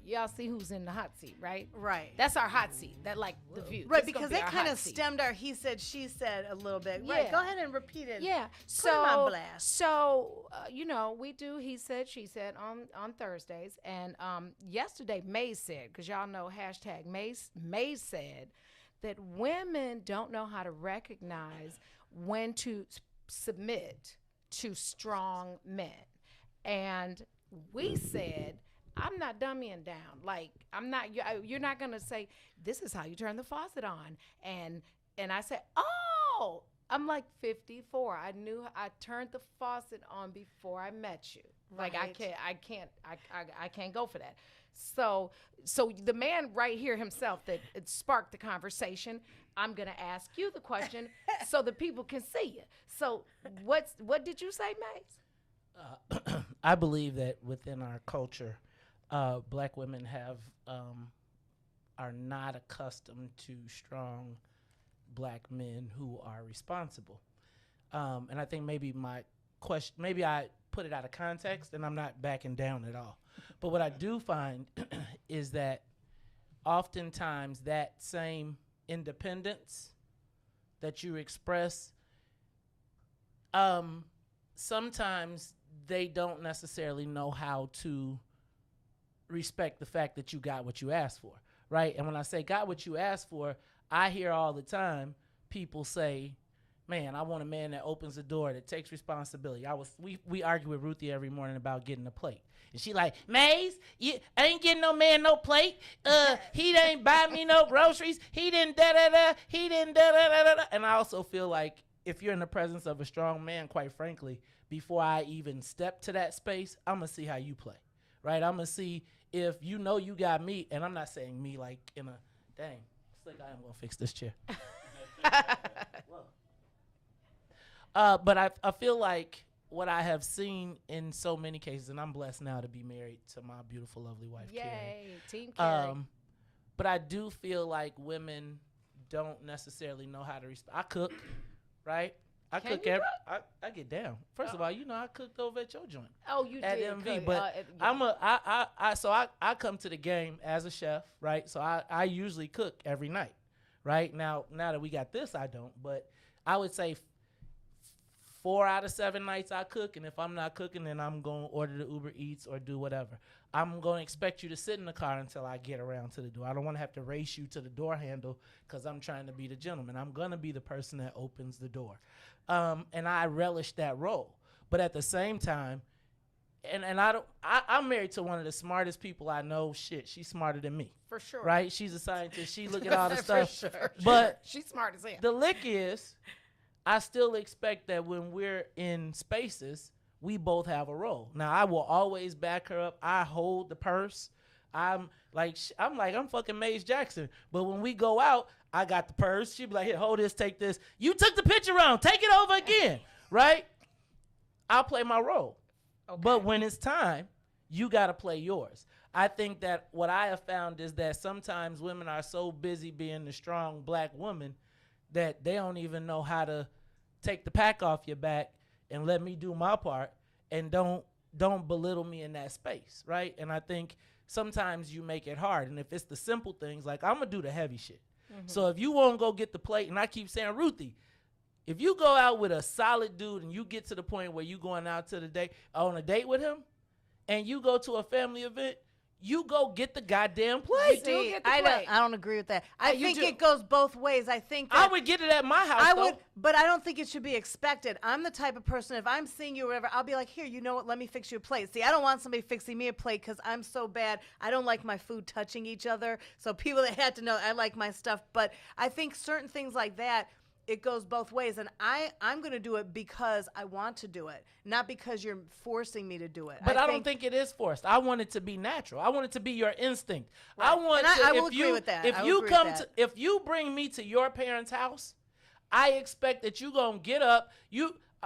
y'all see who's in the hot seat, right?
Right.
That's our hot seat. That the view.
Right, because that kind of stemmed our he said, she said a little bit.
Yeah.
Right. Go ahead and repeat it.
Yeah.
Put him on blast.
So we do he said, she said on Thursdays, and yesterday Maze said, because y'all know hashtag Maze said that women don't know how to recognize when to submit to strong men. And we said, I'm not dummying down. Like, you're not going to say, this is how you turn the faucet on. And I said, oh, I'm like 54. I knew I turned the faucet on before I met you. Like, I can't go for that. So the man right here himself that it sparked the conversation, I'm going to ask you the question so the people can see you. So what did you say, Mace?
I believe that within our culture, black women are not accustomed to strong black men who are responsible. And I think maybe my question, maybe I put it out of context, and I'm not backing down at all. But what I do find is that oftentimes that same independence that you express, sometimes they don't necessarily know how to respect the fact that you got what you asked for, right? And when I say got what you asked for, I hear all the time people say, man, I want a man that opens the door, that takes responsibility. We argue with Ruthie every morning about getting a plate. And she like, Maze, I ain't getting no man no plate. He didn't buy me no groceries. He didn't da-da-da. He didn't da-da-da-da. And I also feel like if you're in the presence of a strong man, quite frankly, before I even step to that space, I'm going to see how you play, right? I'm going to see if you know you got me, and I'm not saying me like in a, dang, slick, I am going to fix this chair. But I feel like what I have seen in so many cases, and I'm blessed now to be married to my beautiful, lovely wife,
Yay,
Carrie.
Team Carrie.
But I do feel like women don't necessarily know how to respect. I cook, right? I get down. First of all, you know I cooked over at your joint.
Oh, you
at
did.
MV, but I come to the game as a chef, right? So I usually cook every night, right? Now that we got this, I don't. But I would say 4 out of 7 nights I cook, and if I'm not cooking, then I'm going to order the Uber Eats or do whatever. I'm going to expect you to sit in the car until I get around to the door. I don't want to have to race you to the door handle because I'm trying to be the gentleman. I'm going to be the person that opens the door. And I relish that role. But at the same time, I'm married to one of the smartest people I know. Shit, she's smarter than me.
For sure.
Right? She's a scientist. She look at all the stuff.
Sure.
But
she's smart as hell.
The lick is, I still expect that when we're in spaces, we both have a role. Now, I will always back her up. I hold the purse. I'm like I'm fucking Maze Jackson. But when we go out, I got the purse. She be like, here, hold this, take this. You took the picture wrong. Take it over again, right? I'll play my role. Okay. But when it's time, you got to play yours. I think that what I have found is that sometimes women are so busy being the strong black woman that they don't even know how to take the pack off your back and let me do my part, and don't belittle me in that space, right? And I think sometimes you make it hard. And if it's the simple things, like I'm going to do the heavy shit. Mm-hmm. So if you won't go get the plate, and I keep saying, Ruthie, if you go out with a solid dude and you get to the point where you going out to the date, on a date with him, and you go to a family event, you go get the goddamn plate.
I don't agree with that. I think it goes both ways. I think that
I would get it at my house.
But I don't think it should be expected. I'm the type of person, if I'm seeing you or whatever, I'll be like, here, you know what? Let me fix you a plate. See, I don't want somebody fixing me a plate because I'm so bad. I don't like my food touching each other. So people that had to know I like my stuff. But I think certain things like that, it goes both ways, and I'm going to do it because I want to do it, not because you're forcing me to do it.
But I don't think it is forced. I want it to be natural. I want it to be your instinct.
Right.
I want.
I will agree with that.
If you bring me to your parents' house, I expect that you gonna get up.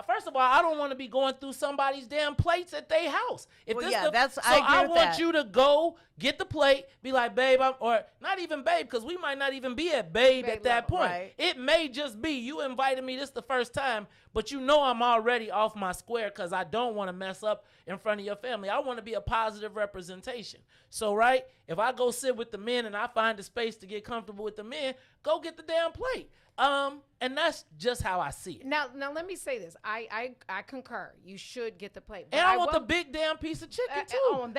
First of all, I don't want to be going through somebody's damn plates at their house. I want you to go get the plate, be like, babe, or not even babe, because we might not even be at babe at that point. Right. It may just be you invited me this the first time, but you know I'm already off my square because I don't want to mess up in front of your family. I want to be a positive representation. So, right, if I go sit with the men and I find a space to get comfortable with the men, go get the damn plate. And that's just how I see it.
Now let me say this. I concur. You should get the plate.
And I want the big damn piece of chicken too.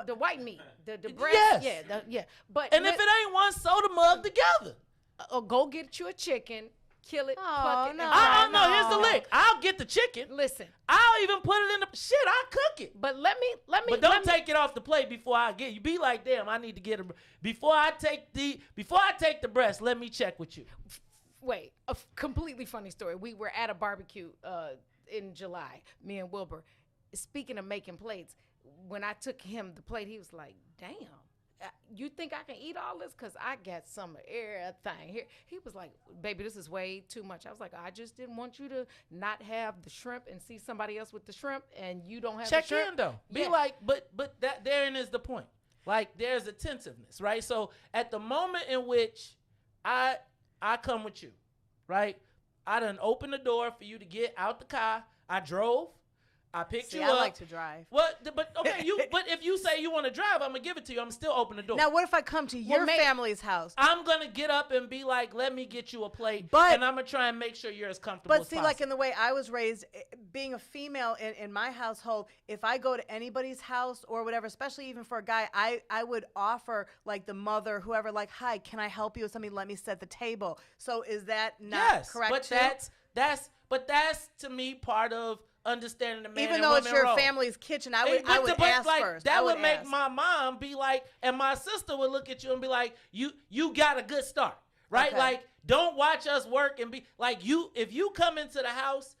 The white meat, the breast.
Yes.
Yeah. But
if it ain't one, sew the mug together.
Or go get you a chicken, kill it, pluck it.
No, here's the lick. I'll get the chicken.
Listen,
I'll even put it in the shit. I'll cook it.
But let me.
But don't take it off the plate before I get you. Be like, damn, I need to get it before I take the breast. Let me check with you.
Wait, a completely funny story. We were at a barbecue in July, me and Wilbur. Speaking of making plates, when I took him the plate, he was like, damn, you think I can eat all this? Because I got some of everything here. He was like, baby, this is way too much. I was like, I just didn't want you to not have the shrimp and see somebody else with the shrimp, and you don't have
Check
the shrimp.
in, though. Be
Yeah.
like, but that therein is the point. Like, there's attentiveness, right? So at the moment in which I come with you, right? I done opened the door for you to get out the car. I drove. I picked you up.
I like to drive.
What? But okay, but if you say you want to drive, I'm gonna give it to you. I'm still open the door.
Now, what if I come to your family's house?
I'm gonna get up and be like, "Let me get you a plate," and I'm gonna try and make sure you're as comfortable.
But
as
see,
possible.
like in the way I was raised, being a female in my household, if I go to anybody's house or whatever, especially even for a guy, I would offer like the mother, whoever, like, "Hi, can I help you with something? Let me set the table." So is that not correct?
But
too?
that's to me part of understanding the man
Even
and
though it's
woman
your
role.
family's kitchen, I would ask first.
That
I
would make
ask.
my mom be like, and my sister would look at you and be like, you got a good start, right?
Okay.
Like, don't watch us work and be like, if you come into the house,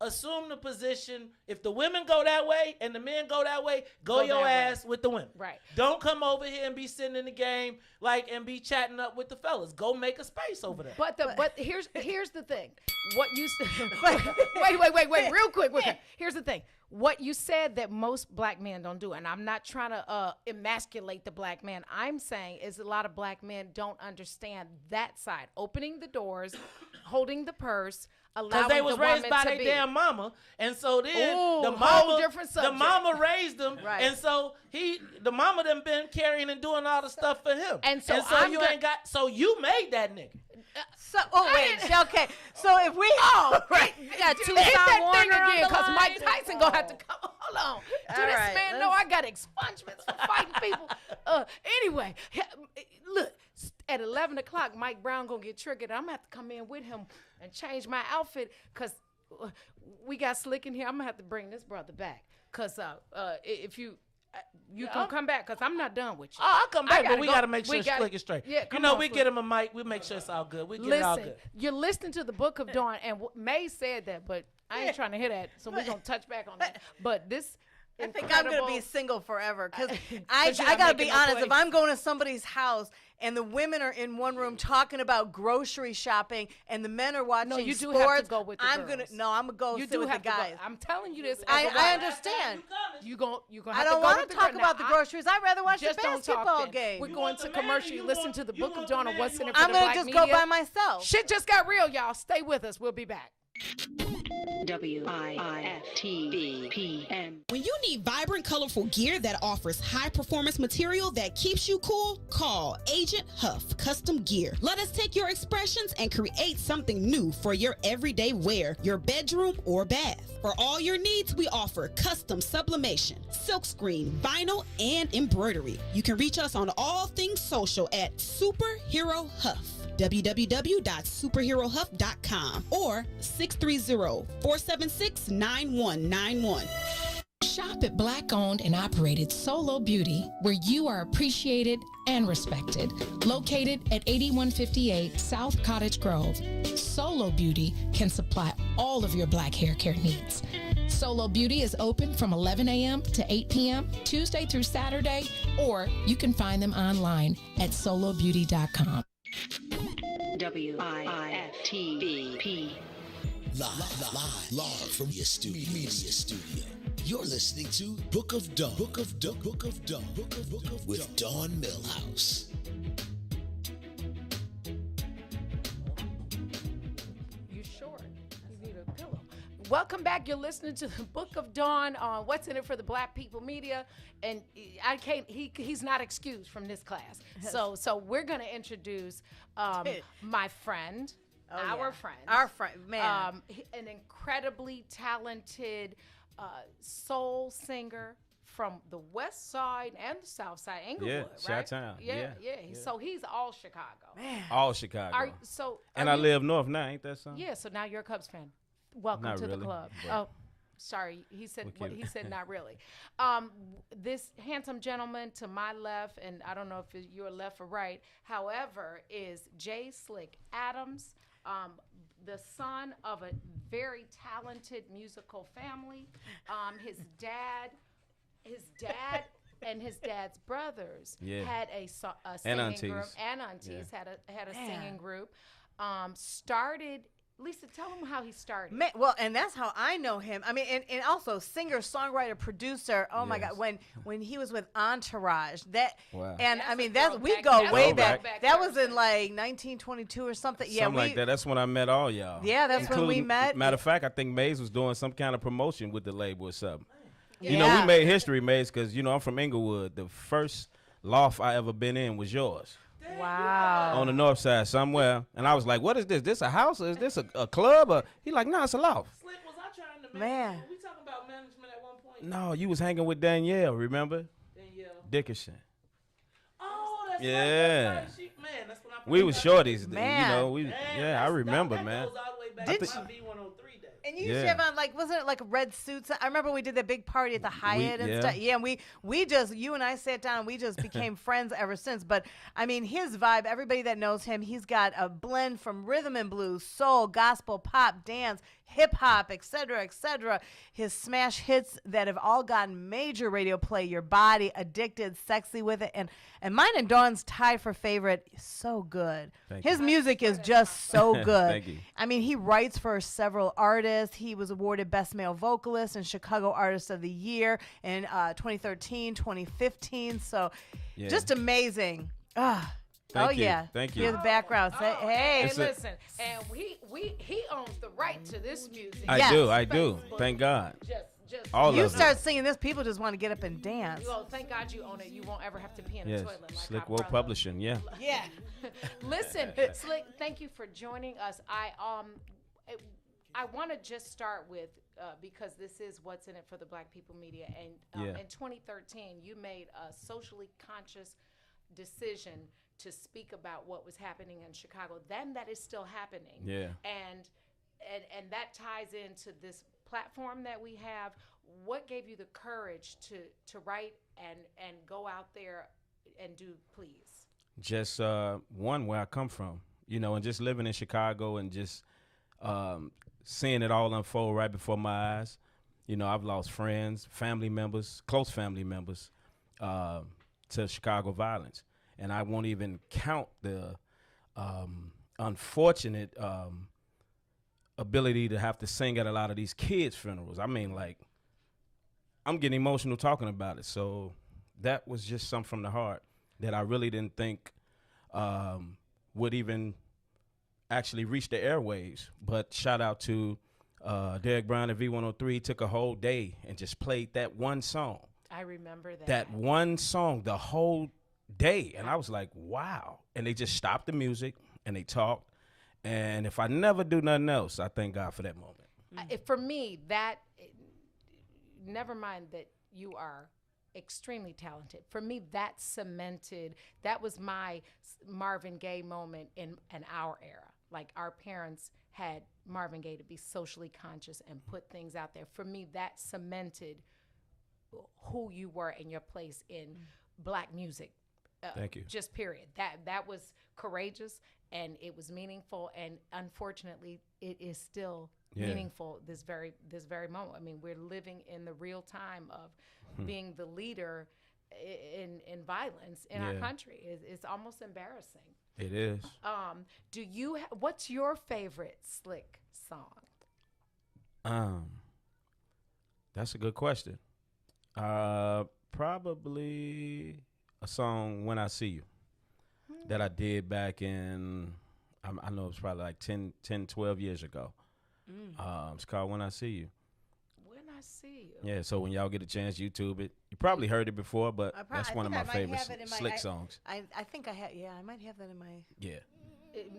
assume the position. If the women go that way and the men go that way, go your
that
ass with the women.
Right.
Don't come over here and be sitting in the game like and be chatting up with the fellas. Go make a space over there.
But here's the thing. What you wait, real quick. Here's the thing. What you said that most black men don't do, and I'm not trying to emasculate the black man. I'm saying is a lot of black men don't understand that side. Opening the doors, holding the purse, allowing
Because they was
the
raised
woman
by
to
their
be.
damn mama, and so then
Ooh,
the
whole
mama,
different
the
subject.
mama raised him,
Right.
and so the mama done been carrying and doing all the stuff for him,
And so I'm
you
go-
ain't got, so you made that nigga.
So, okay. So if we got two
Hit that
Warner
thing
on
again,
the
because
line.
Mike Tyson gonna have to come. Hold on. Do
All
this
right,
man know I got expungements for fighting people? Anyway, look. At 11 o'clock, Mike Brown gonna get triggered. I'm gonna have to come in with him and change my outfit because we got slick in here. I'm gonna have to bring this brother back because if you can come back because I'm not done with you.
I'll come back, but we
go.
gotta make sure
We
it's
gotta-
slick and straight.
Yeah,
you
come
know,
on,
we
Slick.
get him a mic, we make sure it's all good. We get it all
Listen,
good.
you're listening to the Book of Dawn, and May said that, but I ain't trying to hear that, so we're gonna touch back on that. But this.
I think I'm gonna be single forever because I
you're not
gotta be
making no
honest.
plays.
If I'm going to somebody's house and the women are in one room talking about grocery shopping and the men are watching
No, you do
sports,
have to go with the
I'm
girls.
gonna go
You
sit
do
with
have
the
to go.
guys.
I'm telling you this.
I understand.
You gonna
I
have
don't
to go
want
with
to
the
talk
girl.
about
Now,
the groceries. I'd rather watch the
just don't talk
basketball
then.
game.
We're going to commercial. You listen to the Book of Dawn on what's in it for
I'm
the
gonna
black
just
media.
go by myself.
Shit just got real, y'all. Stay with us. We'll be back.
WIFTBPM. When you need vibrant, colorful gear that offers high performance material that keeps you cool, call Agent Huff Custom Gear. Let us take your expressions and create something new for your everyday wear, your bedroom or bath. For all your needs, we offer custom sublimation, silkscreen, vinyl, and embroidery. You can reach us on all things social at Superhero Huff. www.superherohuff.com or 630-476-9191.
Shop at Black-owned and operated Solo Beauty, where you are appreciated and respected. Located at 8158 South Cottage Grove, Solo Beauty can supply all of your black hair care needs. Solo Beauty is open from 11 a.m. to 8 p.m. Tuesday through Saturday, or you can find them online at solobeauty.com.
WIFTBP.
Live from your studio. You're listening to Book of Dawn. Book of Dawn with Dawn Millhouse.
You short. You need a pillow. Welcome back. You're listening to the Book of Dawn on What's in It for the Black People Media, and I can't. He's not excused from this class. So we're gonna introduce my friend. Our friend,
man.
An incredibly talented soul singer from the West Side and the South Side, Inglewood,
Yeah,
right?
Chi-town.
Yeah.
Yeah.
So he's all Chicago.
Man.
All Chicago.
And
I live north now, ain't that something?
Yeah. So now you're a Cubs fan. Welcome
Not
to
really,
the club.
but-
Oh, sorry. He said
We'll keep
he
it.
said not really. This handsome gentleman to my left, and I don't know if you're left or right. However, is Jay Slick Adams. The son of a very talented musical family. His dad and his dad's brothers
Yeah.
had a singing group, and aunties had a singing group. Started. Lisa, tell him how he started.
Well, and that's how I know him. I mean, and also singer, songwriter, producer. Oh my God, when he was with Entourage,
Wow.
and
That's
I mean
a
we
throwback.
go
That's
way
a
back.
throwback
That was
Thursday.
in like 1922 or something. Yeah,
Something like that. That's when I met all y'all.
Yeah, that's when we
Including-
met.
Matter of fact, I think Maze was doing some kind of promotion with the label or something.
Yeah.
You know, we made history, Maze, because, you know, I'm from Inglewood. The first loft I ever been in was yours.
Wow.
On the north side somewhere. And I was like, what is this? This a house or is this a club? Or he like, no, it's a loft.
Slick, was I trying to
Man.
we talking about management at one point?
No, you was hanging with Danielle, remember?
Danielle.
Dickerson.
Oh, that's
Yeah.
right. That's right. Man, that's when I
We was shorties.
Man.
You know, I remember,
that
man.
goes all the way back
Did
to
you-
my V103 day.
And you used to have on like, wasn't it like red suits? I remember we did that big party at the Hyatt and
yeah.
stuff. Yeah, and we just, you and I sat down and we just became friends ever since. But I mean, his vibe, everybody that knows him, he's got a blend from rhythm and blues, soul, gospel, pop, dance, hip hop, etc., etc. His smash hits that have all gotten major radio play, Your Body, Addicted, Sexy with It, and mine and Dawn's tied for favorite. So good.
Thank
His
you.
music is just so good.
Thank you.
I mean, he writes for several artists. He was awarded Best Male Vocalist and Chicago Artist of the Year in 2013, 2015. So
Yeah.
just amazing.
Thank you.
Yeah.
Thank you.
Hear the background. Say, hey.
It's a-
listen, and he owns the right to this music.
I do. Thank God.
Just
All
you
of it.
start singing this, people just want to get up and dance.
Well, thank God you own it. You won't ever have to pee in
Yes.
a toilet like
Slick
our
Woe
brother.
Publishing, yeah.
Yeah.
Listen, Slick, thank you for joining us. I want to just start with because this is What's in It for the Black People Media, and
Yeah.
in 2013 you made a socially conscious decision to speak about what was happening in Chicago. Then that is still happening.
Yeah.
And that ties into this platform that we have. What gave you the courage to write and go out there and do Please?
Just one, where I come from, you know, and just living in Chicago and just seeing it all unfold right before my eyes. You know, I've lost friends, family members, close family members to Chicago violence. And I won't even count the unfortunate ability to have to sing at a lot of these kids' funerals. I mean, like, I'm getting emotional talking about it. So that was just something from the heart that I really didn't think would even actually reach the airwaves. But shout out to Derek Brown at V103. Took a whole day and just played that one song.
I remember that.
That one song the whole day. And I was like, wow. And they just stopped the music and they talked. And if I never do nothing else, I thank God for that moment.
For me, never mind that you are extremely talented. For me, that was my Marvin Gaye moment in our era. Like, our parents had Marvin Gaye to be socially conscious and put things out there. For me, that cemented who you were and your place in Black music.
Thank you.
Just period. That was courageous and it was meaningful, and unfortunately, it is still meaningful this very moment. I mean, we're living in the real time of being the leader in violence in our country. It's almost embarrassing.
It is.
What's your favorite Slick song?
That's a good question. Probably a song, When I See You, that I did back in, I know it's probably like 10, 12 years ago. It's called When I See You.
When I See You.
Yeah, so when y'all get a chance, YouTube it. You probably heard it before, but that's one of my favorite Slick songs.
I think I have, I might have that in my...
Yeah.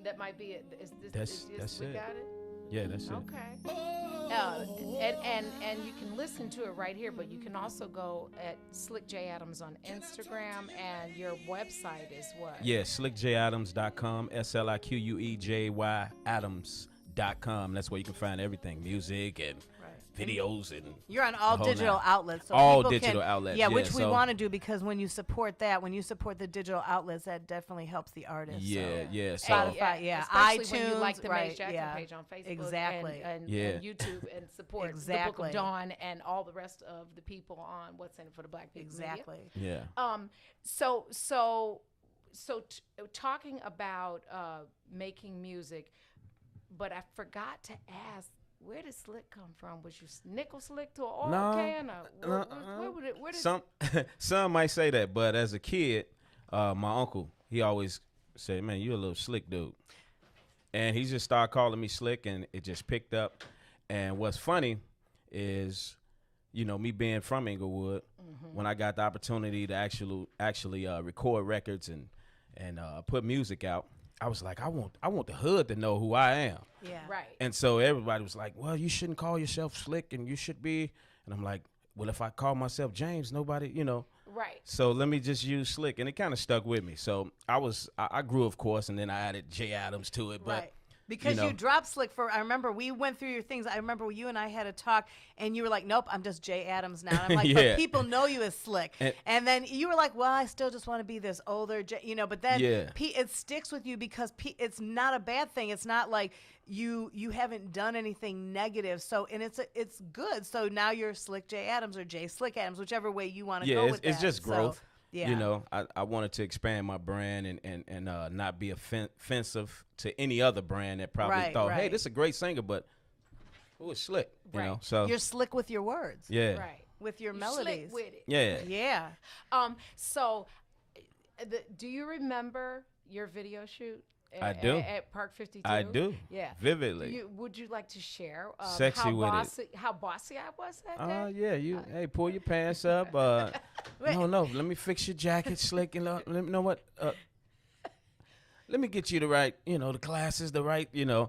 That might be it.
That's
we
it.
got it?
Yeah, that's it.
Okay. And you can listen to it right here, but you can also go at Slick J Adams on Instagram, and your website is what?
Yeah, slickjadams.com, SLIQUEJY Adams.com. That's where you can find everything, music and videos and
you're on all
the whole
digital
nine.
outlets. So
all
people
digital
can,
outlets.
Yeah, which we
so-
want to do because when you support that, when you support the digital outlets, that definitely helps the artist.
Yeah,
so.
yeah. So
Spotify, yeah,
Especially
iTunes,
when you like the
right,
Mace Jackson
yeah.
page on Facebook
Exactly.
and
Yeah.
YouTube and support the Book
Exactly.
of Dawn and all the rest of the people on What's in It for the Black People
Exactly.
Media.
Yeah.
So talking about making music, but I forgot to ask, where did Slick come from? Was you nickel slick to an oil can? Or where did
Some might say that, but as a kid, my uncle, he always said, "Man, you a little slick dude," and he just started calling me Slick, and it just picked up. And what's funny is, me being from Inglewood, when I got the opportunity to actually record records and put music out, I was like, I want the hood to know who I am.
Yeah.
Right.
And so everybody was like, well, you shouldn't call yourself Slick, and you should be. And I'm like, well, if I call myself James, nobody,
Right.
So let me just use Slick, and it kind of stuck with me. So I grew, of course, and then I added J Adams to it. But
Right. Because you dropped Slick I remember we went through your things. I remember you and I had a talk, and you were like, nope, I'm just Jay Adams now. And I'm like,
Yeah.
but people know you as Slick. And then you were like, well, I still just want to be this older, but then
Yeah.
it sticks with you because it's not a bad thing. It's not like you haven't done anything negative. So, and it's good. So now you're Slick J Adams or Jay Slick Adams, whichever way you want to go with
it's
that.
just growth.
Yeah.
I wanted to expand my brand and not be offensive to any other brand that probably thought, hey, this is a great singer, but who is Slick? You know, so
you're slick with your words.
Yeah.
Right.
With your
You
melodies.
slick with it.
Yeah.
Yeah.
So, do you remember your video shoot?
I do.
At Park 52.
I do.
Yeah.
Vividly.
Would you like to share
Sexy
how
with
bossy, how bossy I was that day?
Yeah, hey, pull your pants up. No, let me fix your jacket, Slick, and let me know what. Let me get you the right, the glasses, the right, you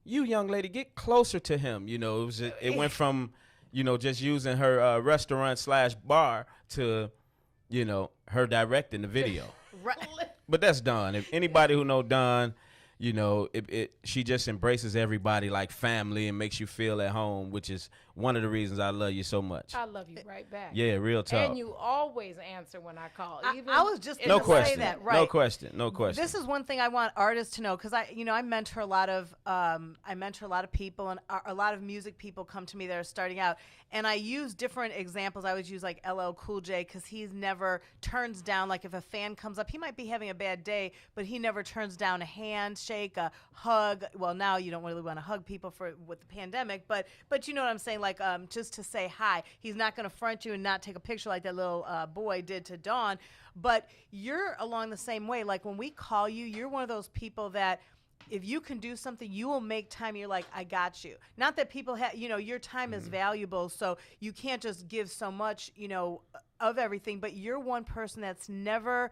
young lady, get closer to him. It went from, just using her restaurant/bar to, her directing the video.
Right.
But that's Dawn. If anybody who know Dawn, she just embraces everybody like family and makes you feel at home, which is one of the reasons I love you so much.
I love you right back.
Yeah, real talk.
And you always answer when I call. Even
I was just
no
going to
question.
say that. Right.
No question.
This is one thing I want artists to know because I mentor a lot of people and a lot of music people come to me that are starting out, and I use different examples. I always use like LL Cool J because he's never turns down. Like if a fan comes up, he might be having a bad day, but he never turns down a handshake, a hug. Well, now you don't really want to hug people with the pandemic, but you know what I'm saying? Like just to say hi. He's not going to front you and not take a picture like that little boy did to Dawn. But you're along the same way. Like when we call you, you're one of those people that if you can do something, you will make time. You're like, I got you. Not that people have, your time is valuable, so you can't just give so much, of everything. But you're one person that's never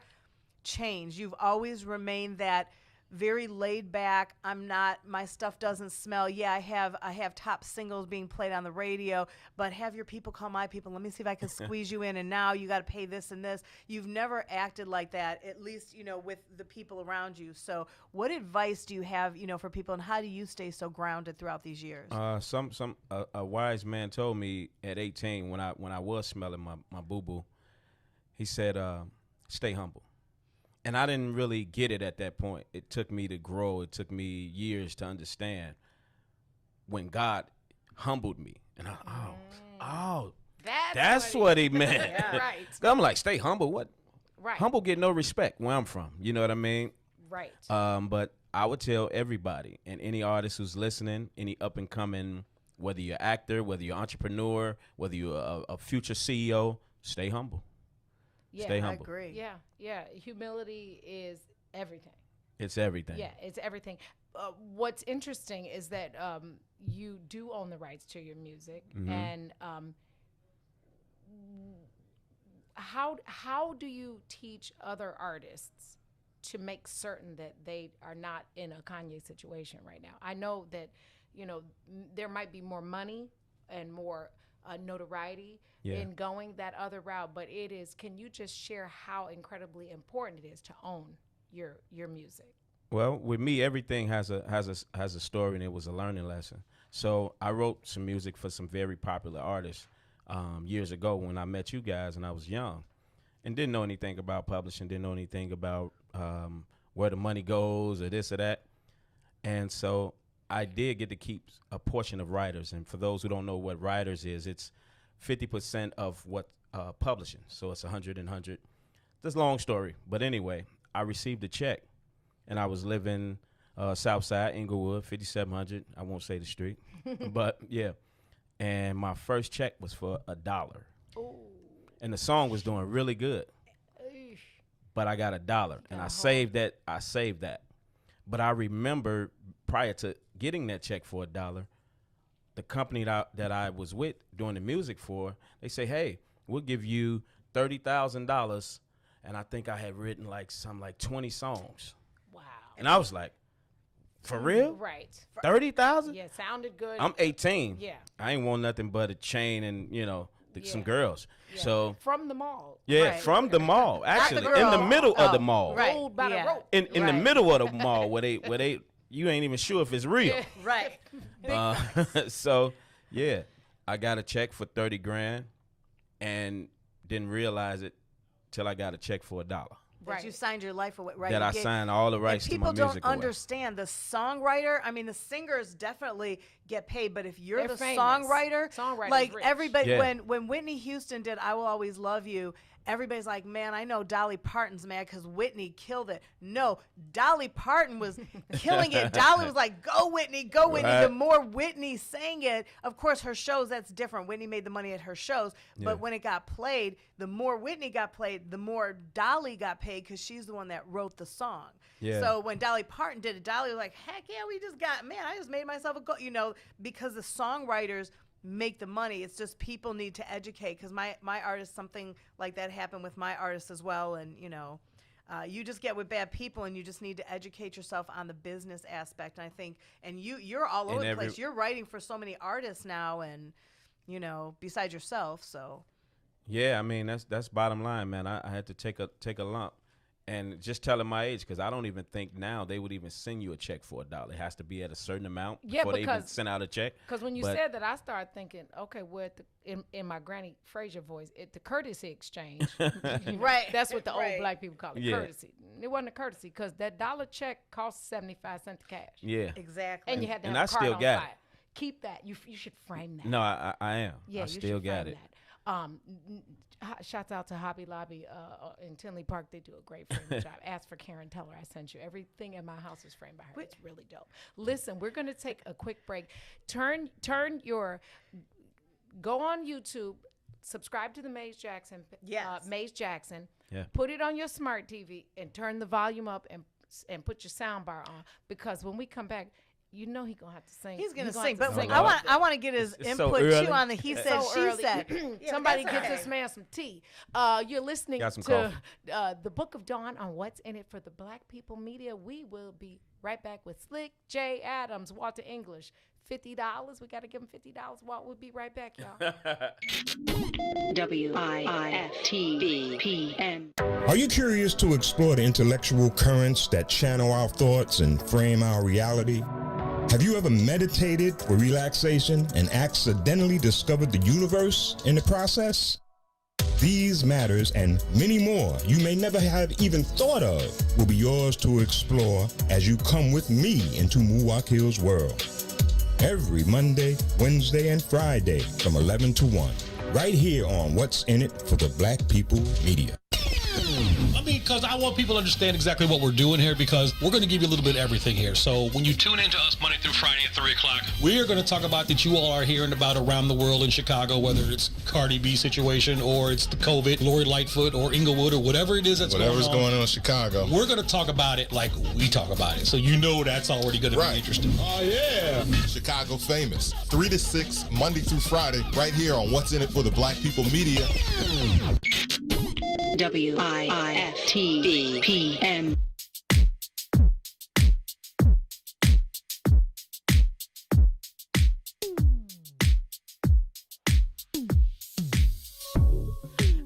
changed. You've always remained that very laid back. My stuff doesn't smell. Yeah, I have top singles being played on the radio, but have your people call my people. Let me see if I can squeeze you in, and now you got to pay this and this. You've never acted like that, at least, with the people around you. So what advice do you have, for people, and how do you stay so grounded throughout these years?
A wise man told me at 18 when I was smelling my boo-boo, he said, stay humble. And I didn't really get it at that point. It took me to grow. It took me years to understand when God humbled me. And that's what he meant.
Yeah, right.
I'm like, stay humble. What?
Right.
Humble get no respect where I'm from. You know what I mean?
Right.
But I would tell everybody and any artist who's listening, any up and coming, whether you're an actor, whether you're an entrepreneur, whether you're a future CEO, stay humble.
Yeah,
Stay humble.
I agree.
Yeah. Humility is everything.
It's everything.
Yeah, it's everything. What's interesting is that you do own the rights to your music, and how do you teach other artists to make certain that they are not in a Kanye situation right now? I know that there might be more money and more notoriety in going that other route, but it is. Can you just share how incredibly important it is to own your music?
Well, with me, everything has a story, and it was a learning lesson. So I wrote some music for some very popular artists years ago when I met you guys, and I was young, and didn't know anything about publishing, didn't know anything about where the money goes or this or that. And so I did get to keep a portion of writers. And for those who don't know what writers is, it's 50% of what publishing. So it's 100 and 100. That's a long story. But anyway, I received a check, and I was living South Side, Inglewood, 5700. I won't say the street. But, yeah. And my first check was for $1.
Ooh.
And the song was doing really good. But I got $1, and I saved that. But I remember prior to getting that check for $1, the company that I was with doing the music for, they say, hey, we'll give you $30,000. And I think I had written like 20 songs. Wow. And I was like, for real?
Right.
30,000?
Yeah, sounded good.
I'm 18.
Yeah.
I ain't want nothing but a chain and, some girls. Yeah. So
from the mall.
Yeah,
right.
From the mall. Actually, in the middle of the mall.
Right. By the rope.
In the middle of the mall where they you ain't even sure if it's real.
Yeah.
Right.
So yeah, I got a check for $30,000 and didn't realize it till I got a check for $1.
That you signed your life away, right?
That I signed all the rights to my music
away. People don't
away.
understand the songwriter. I mean, the singers definitely get paid, but if you're
They're
the
famous.
songwriter, like
rich.
everybody,
Yeah.
when Whitney Houston did "I Will Always Love You," everybody's like, man, I know Dolly Parton's mad because Whitney killed it. No, Dolly Parton was killing it. Dolly was like, go Whitney, go Whitney.
Right.
The more Whitney sang it, of course, her shows, that's different. Whitney made the money at her shows.
Yeah.
But when it got played, the more Whitney got played, the more Dolly got paid because she's the one that wrote the song.
Yeah.
So when Dolly Parton did it, Dolly was like, heck yeah, I just made myself a go, because the songwriters make the money. It's just people need to educate because my artist, something like that happened with my artist as well. And, you just get with bad people and you just need to educate yourself on the business aspect. And I think, and you're all over the place. You're writing for so many artists now and, besides yourself. So.
Yeah, I mean, that's bottom line, man. I had to take a lump. And just telling my age, because I don't even think now they would even send you a check for $1. It has to be at a certain amount before they even send out a check.
Because when you said that, I started thinking, okay, well, in my Granny Frazier voice, the courtesy exchange.
Right.
That's what the old black people call it,
Yeah.
courtesy. It wasn't a courtesy because that $1 check cost 75 cents cash.
Yeah.
Exactly.
And you had to
And
have
I
a card
still
on
got
file.
it.
Keep that. You should frame that.
No, I am.
Yeah,
I
you
still
should
got
frame
it.
that. Shouts out to Hobby Lobby in Tinley Park. They do a great framing job. Ask for Karen. Tell her I sent you. Everything in my house is framed by her. It's really dope. Listen, we're going to take a quick break. Go on YouTube, subscribe to the Maze Jackson. Maze Jackson.
Yeah.
Put it on your smart TV and turn the volume up and put your sound bar on because when we come back, he's gonna have to sing.
He's gonna
He's
sing, but
sing
I want to get his
It's so
input
early.
too on the he said, she said.
Somebody get this man some tea. You're listening
Got some
to the Book of Dawn on What's in It for the Black People Media. We will be right back with Slick J. Adams, Walter English. $50. We got to give him $50. Walt, we'll be right back, y'all.
WIFTBPM.
Are you curious to explore the intellectual currents that channel our thoughts and frame our reality? Have you ever meditated for relaxation and accidentally discovered the universe in the process? These matters and many more you may never have even thought of will be yours to explore as you come with me into Muwak Hill's world. Every Monday, Wednesday, and Friday from 11 to 1, right here on What's in It for the Black People Media.
I mean, because I want people to understand exactly what we're doing here because we're going to give you a little bit of everything here. So when you tune into us Monday through Friday at 3 o'clock, we are going to talk about that you all are hearing about around the world in Chicago, whether it's Cardi B situation or it's the COVID, Lori Lightfoot or Inglewood or whatever it is
Whatever's going on in Chicago.
We're going to talk about it like we talk about it. So you know that's already going to be interesting.
Oh, yeah. Chicago Famous. 3 to 6, Monday through Friday, right here on What's in It for the Black People Media.
WIFTBPM.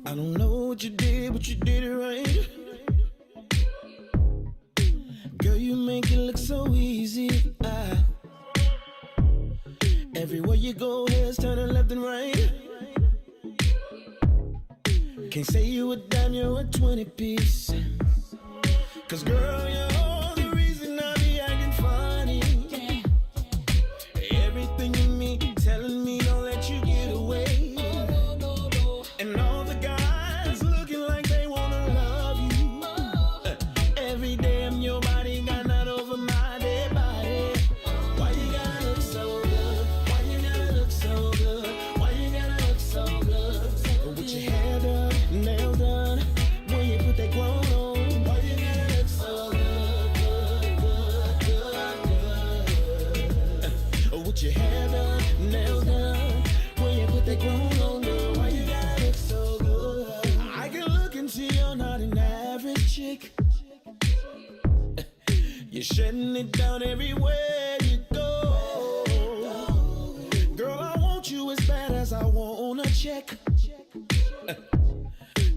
I don't know what you did, but you did it right. Girl, you make it look so easy. Everywhere you go, heads turning left and right. Can't say you a dime, you're a 20 piece. Cause girl, you're the reason I be acting funny. Everything in me telling me don't let you get away. And all the guys looking like they wanna love you. Every day I'm your body, got not over my dead body. Why you gotta look so good? Why you gotta look so good? Why you gotta look so good? With your hair done, nails done, when you put that grown on. Why you gotta look so good, with your hair done, nails done, when you put that grown on, girl. Why you gotta look so good? I can look and see you're not an average chick. You're shutting it down everywhere you go. Girl, I want you as bad as I want a check.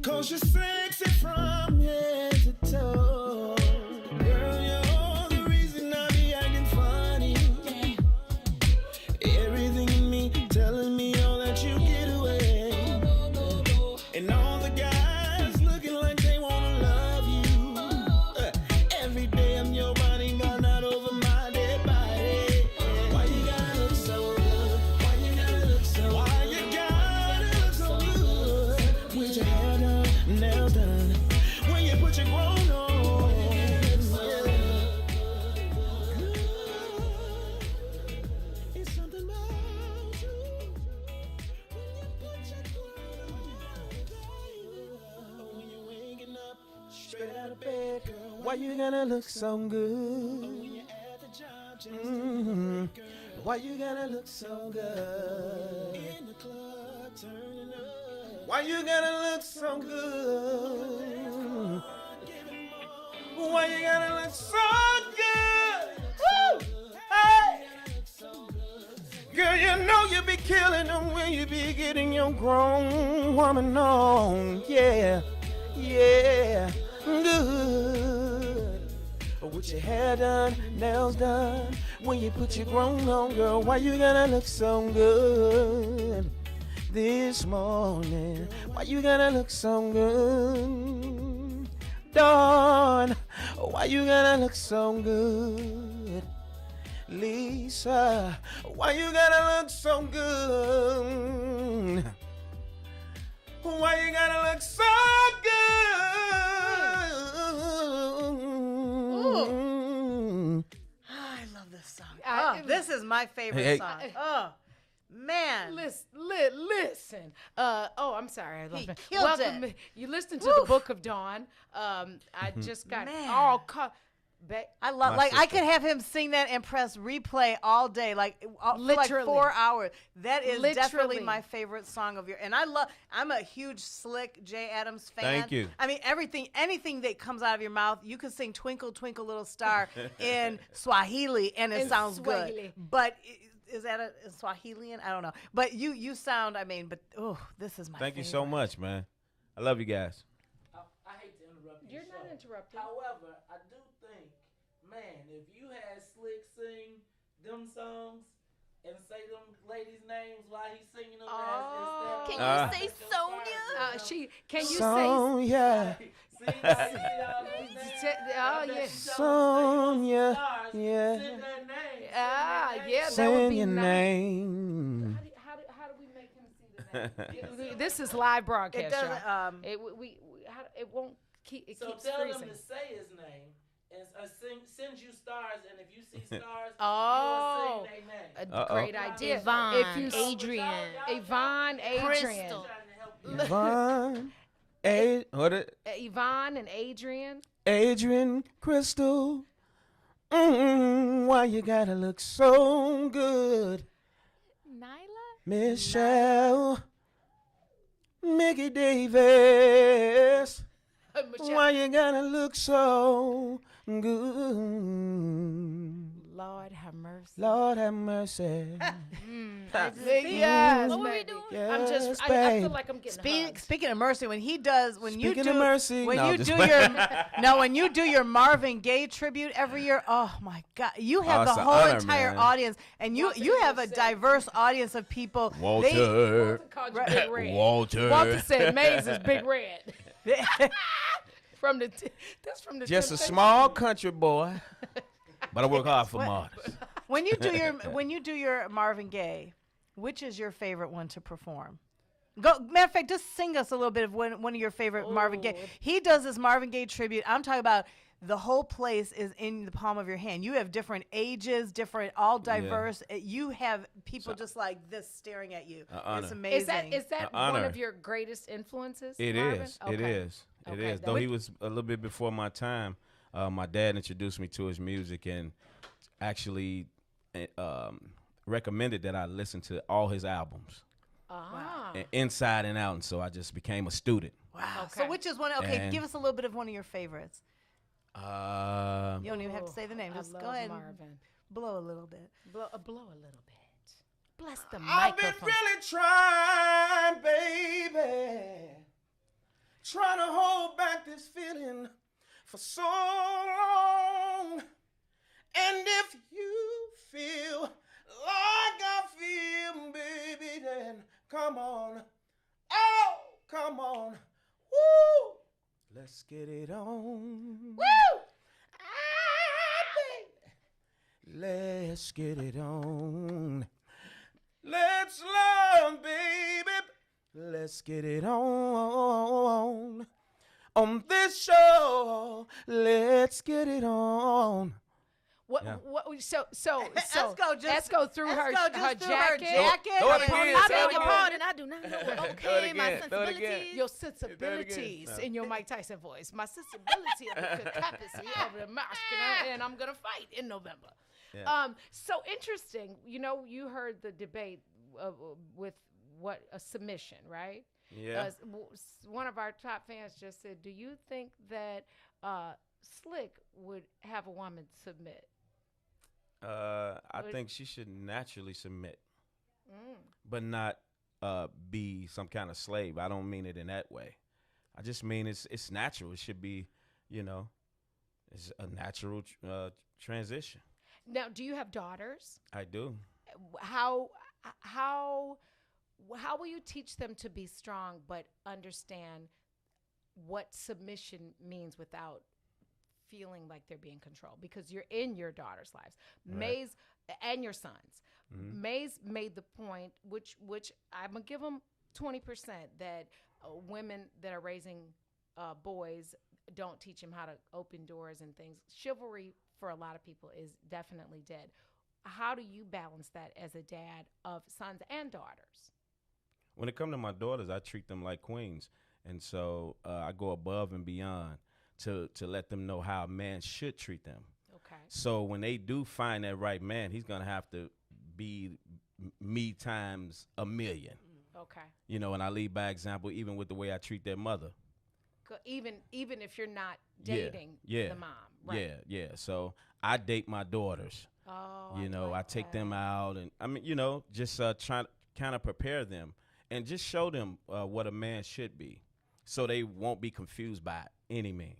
Cause you're sexy from head to toe. Girl, you're the reason I be acting funny. Everything in me telling me all that you get away. And all the guys looking like they wanna love you. Every day I'm your body, got not over my dead body. Why you gotta look so good? Why you gotta look so good? Why you gotta look so good? With your hair done, nails done, when you put your grown on. It's something about you. When you're waking up, straight out of bed, girl. Why you gotta look so good? When you're at the job, why you gotta look so good? In the club, turning up. Why you gotta look so good? Why you gotta look so good? Woo! Hey! Girl, you know you be killing them when you be getting your grown woman on. Yeah, yeah, good. With your hair done, nails done, when you put your grown on, girl, why you gotta look so good this morning? Why you gotta look so good? Dawn, why you gotta look so good? Lisa, why you gotta look so good? Why you gotta look so good?
I love this song. This is my favorite song. Oh, man.
Listen. I'm sorry.
He killed
Welcome.
it.
You listen to the Book of Dawn. I just got all caught.
I love, like, I could have him sing that and press replay all day, like, for like 4 hours. That is definitely my favorite song of yours. And I'm a huge Slick J. Adams fan.
Thank you.
I mean, anything that comes out of your mouth, you can sing Twinkle, Twinkle, Little Star in Swahili, and it sounds good. But is that a Swahilian? I don't know. But you sound, this is my
Thank you
favorite.
so much, man. I love you guys.
I hate to interrupt you.
You're not interrupting.
However, I do think, man, if you had Slick sing them songs and say them ladies' names while he's singing them,
can you say Sonia?
Can you
Sonia.
say? Oh yeah,
Sonia. Yeah.
That
Saying
would be
your
nice.
name.
How do we make him see the name? This is live broadcast.
It doesn't.
It won't keep. It
So
keeps
tell
freezing.
them to say his name and send you stars, and if you see stars,
Oh,
you'll sing their name.
a great idea.
Yvonne,
If you
Adrian,
Yvonne, Adrian,
Yvonne.
Yvonne and Adrian.
Adrian Crystal. Why you gotta look so good?
Nyla,
Michelle. Mickey Davis. Why you gotta look so good?
Lord have mercy.
Lord have mercy.
Yes,
What were we
baby.
doing?
I'm just.
Yes,
I
babe.
feel like I'm getting hugs.
Speaking of mercy, when you do
Speaking of mercy.
when
No,
you
just
do
playing.
when you do your Marvin Gaye tribute every year, oh my God, you have
Oh,
the
it's an
whole
honor,
entire
man.
audience, and you have a diverse audience of people.
Walter.
Called you Big Red.
Walter.
Walter said Maze is Big Red. From the that's from the
Just a
Temptations.
small country boy, but I work hard for martyrs.
When you do your Marvin Gaye, which is your favorite one to perform? Matter of fact, just sing us a little bit of one of your favorite Marvin Gaye. He does this Marvin Gaye tribute. I'm talking about the whole place is in the palm of your hand. You have different ages, all diverse. You have people just like this staring at you. It's amazing.
Is that one of your greatest influences?
It
Marvin?
is.
Okay.
It is. It
Okay,
is. Though he was a little bit before my time, my dad introduced me to his music and actually recommended that I listen to all his albums. Inside and out, and so I just became a student.
Wow. So which is one? Okay,
And-
give us a little bit of one of your favorites. You
Um,
don't even have to say the name. Just
I
go
love
ahead
Marvin.
and blow a little bit.
Blow a little bit. Bless the
I've been
microphone.
really trying, baby, trying to hold back this feeling for so long. And if you feel like I feel, baby, then come on. Oh, come on. Woo! Let's get it on.
Woo!
Let's get it on. Let's love, baby. Let's get it on. On this show, let's get it on.
What?
Yeah.
So
Esco
through
Esco
her
just
her
through her
jacket.
jacket.
Throw it
and-
again,
I
throw it
beg your
again.
pardon. I do not know.
Throw it
Okay, my
again, throw it again.
sensibilities.
Your sensibilities
No.
in your Mike Tyson voice. My sensibility of the capacity of the masculine, and I'm gonna fight in November.
Yeah.
So interesting. You heard the debate with what a submission, right?
Yeah.
One of our top fans just said, "Do you think that Slick would have a woman submit?"
I think she should naturally submit,
Mm.
but not be some kind of slave. I don't mean it in that way. I just mean it's natural. It should be, it's a natural transition.
Now, do you have daughters?
I do.
How will you teach them to be strong but understand what submission means without feeling like they're being controlled? Because you're in your daughters' lives.
Right.
Maze and your sons.
Mhm.
Maze made the point, which I'm gonna give them 20%, that women that are raising boys don't teach them how to open doors and things. Chivalry for a lot of people is definitely dead. How do you balance that as a dad of sons and daughters?
When it comes to my daughters, I treat them like queens, and so I go above and beyond to let them know how a man should treat them.
Okay.
So when they do find that right man, he's gonna have to be me times a million.
Okay.
And I lead by example, even with the way I treat their mother.
Even if you're not dating the mom, right?
Yeah. So I date my daughters.
Oh,
I take them out, and I mean, just trying to kind of prepare them and just show them what a man should be, so they won't be confused by any means.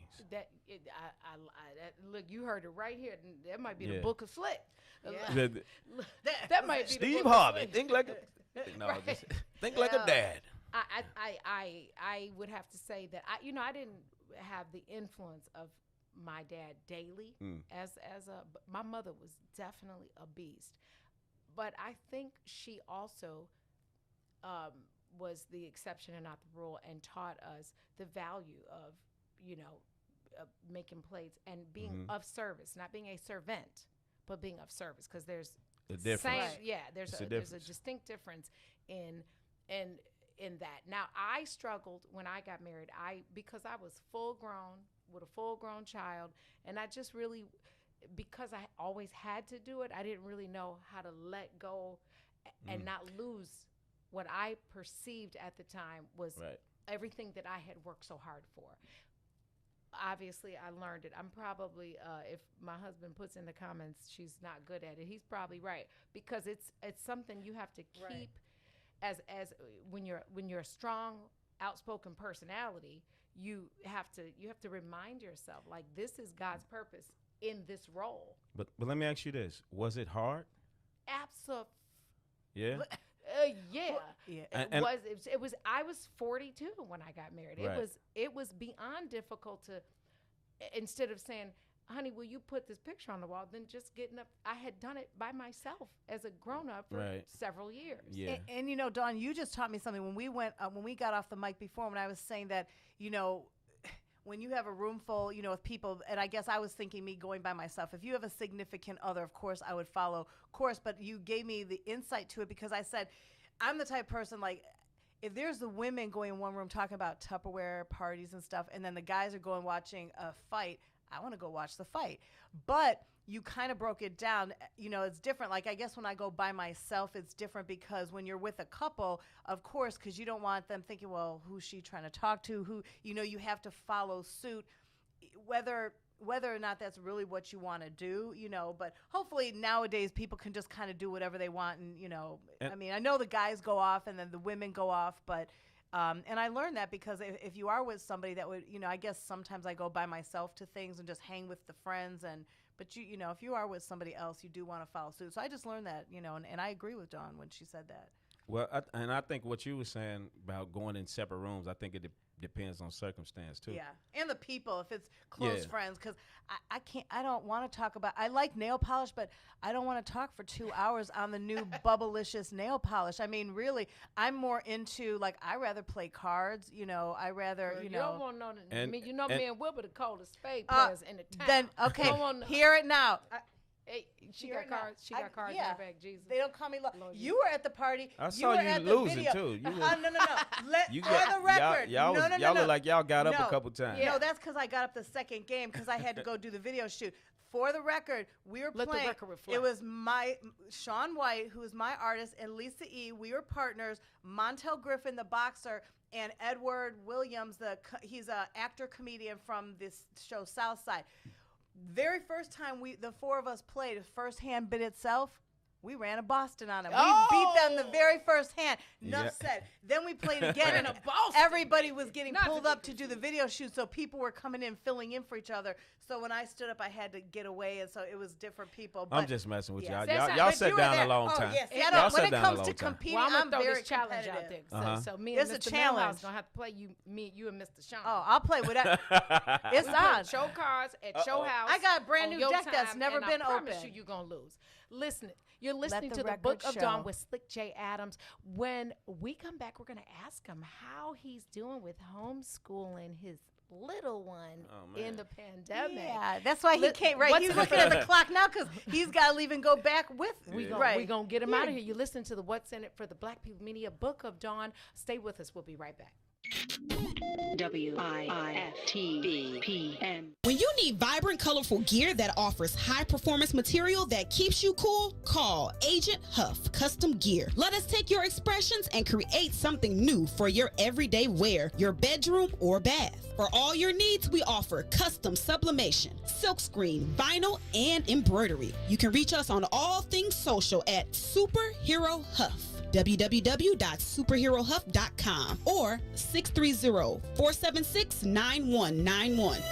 Look, you heard it right here. That might be the
Yeah.
Book of Slick.
Yeah.
That might be
Steve
the Book
Harvey.
Of Slick.
Think like a
Right.
just think like a dad.
I would have to say that I didn't have the influence of my dad daily but my mother was definitely a beast, but I think she also was the exception and not the rule, and taught us the value of making plates and being of service, not being a servant, but being of service, because there's
The difference.
there's
It's a
there's a
difference.
distinct difference in that. Now, I struggled when I got married. Because I was full grown with a full grown child, and I just really, because I always had to do it, I didn't really know how to let go and not lose what I perceived at the time was
Right.
everything that I had worked so hard for. obviously I learned it. I'm probably, if my husband puts in the comments she's not good at it, he's probably right, because it's something you have to keep as when you're a strong, outspoken personality. You have to remind yourself, like, this is God's purpose in this role.
But let me ask you this: was it hard?
Absolutely.
Yeah.
Yeah.
And
It was. I was 42 when I got married.
Right.
It was beyond difficult to, instead of saying, honey, will you put this picture on the wall? Then just getting up. I had done it by myself as a grown-up for several years.
Yeah.
And you know, Dawn, you just taught me something when we got off the mic before, when I was saying that, you know, when you have a room full, you know, of people, and I guess I was thinking me going by myself. If you have a significant other, of course, I would follow course. But you gave me the insight to it, because I said, I'm the type of person, like, if there's the women going in one room talking about Tupperware parties and stuff, and then the guys are going watching a fight, I want to go watch the fight. But you kind of broke it down. You know, it's different. Like, I guess when I go by myself, it's different, because when you're with a couple, of course, because you don't want them thinking, well, who's she trying to talk to? Who, you know, you have to follow suit, whether or not that's really what you want to do, you know. But hopefully nowadays people can just kind of do whatever they want. And, you know, I mean, I know the guys go off and then the women go off, but and I learned that because if you are with somebody that would, you know, I guess sometimes I go by myself to things and just hang with the friends, but you know, if you are with somebody else, you do want to follow suit. So I just learned that, you know, and I agree with Dawn when she said that.
Well, I think what you were saying about going in separate rooms, I think it depends on circumstance too.
Yeah, and the people, if it's close friends, because I don't want to talk about, I like nail polish, but I don't want to talk for 2 hours on the new Bubblicious nail polish. I mean, really, I'm more into, like, I rather play cards, you know, I rather,
Girl,
you
you
know.
don't want to know, me and Wilbur the coldest spade
Uh,
players in the town.
Then, okay, hear it now.
Hey, she got cards. She got cards in her bag. Jesus.
They don't call me. You were at the party.
I saw
were
you
at
losing
the video.
too. You
No. For the record,
y'all look like y'all got up a couple times.
No, that's because I got up the second game because I had to go do the video shoot. For the record, we were
Let
playing.
the record reflect.
It was Sean White, who is my artist, and Lisa E. We were partners. Montel Griffin, the boxer, and Edward Williams, he's an actor comedian from this show South Side. Very first time the four of us played, the first hand bit itself, we ran a Boston on them. We beat them the very first hand. Enough said. Then we played again, and everybody was getting pulled up to do the video shoot, so people were coming in, filling in for each other. So when I stood up, I had to get away, and so it was different people.
I'm just messing with y'all.
Yes.
Y'all sat down a long time.
Yes.
Y'all
When
sat
it
down a
comes
long
to
time.
competing,
Well, I'm
I'm
gonna throw
very
this challenge out
competitive.
there. So me
It's
and
a
Mr.
challenge.
Millhouse gonna have to play you and Mr. Sean.
Oh, I'll play with that. It's
We
on.
put show cards at your house.
I got a brand
on
new
your
deck that's
time,
never
and
been
I promise
opened.
you're gonna lose. Listen, you're listening
the
to the
record
Book of
show.
Dawn with Slick J. Adams. When we come back, we're gonna ask him how he's doing with homeschooling his little one in the pandemic.
Yeah, that's why he can't. Right, he's looking at the clock now because he's got to leave and go back with.
We're going to get him out of here. You listen to the What's in It for the Black People Media Book of Dawn. Stay with us. We'll be right back.
WIIFTBPM. When you need vibrant, colorful gear that offers high-performance material that keeps you cool, call Agent Huff Custom Gear. Let us take your expressions and create something new for your everyday wear, your bedroom or bath. For all your needs, we offer custom sublimation, silkscreen, vinyl, and embroidery. You can reach us on all things social at Superhero Huff. www.superherohuff.com or 630-476-9191.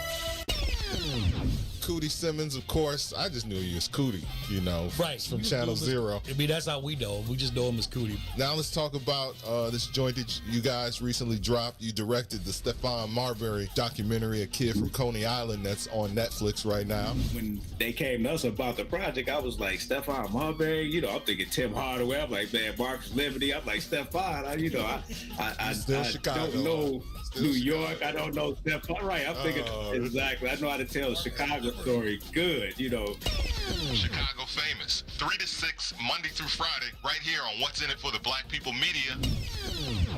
Cootie Simmons, of course. I just knew he was Cootie, you know, from Channel Zero.
I mean, that's how we know him. We just know him as Cootie.
Now let's talk about this joint that you guys recently dropped. You directed the Stephon Marbury documentary, A Kid from Coney Island, that's on Netflix right now.
When they came to us about the project, I was like, Stephon Marbury, you know, I'm thinking Tim Hardaway. I'm like, man, Marcus Liberty. I'm like, Stephon, I
Chicago.
don't know New York. I don't know Stephon. Right, I'm thinking, exactly. I know how to tell a Chicago story good, you know.
Chicago famous. 3 to 6, Monday through Friday, right here on What's in It for the Black People Media.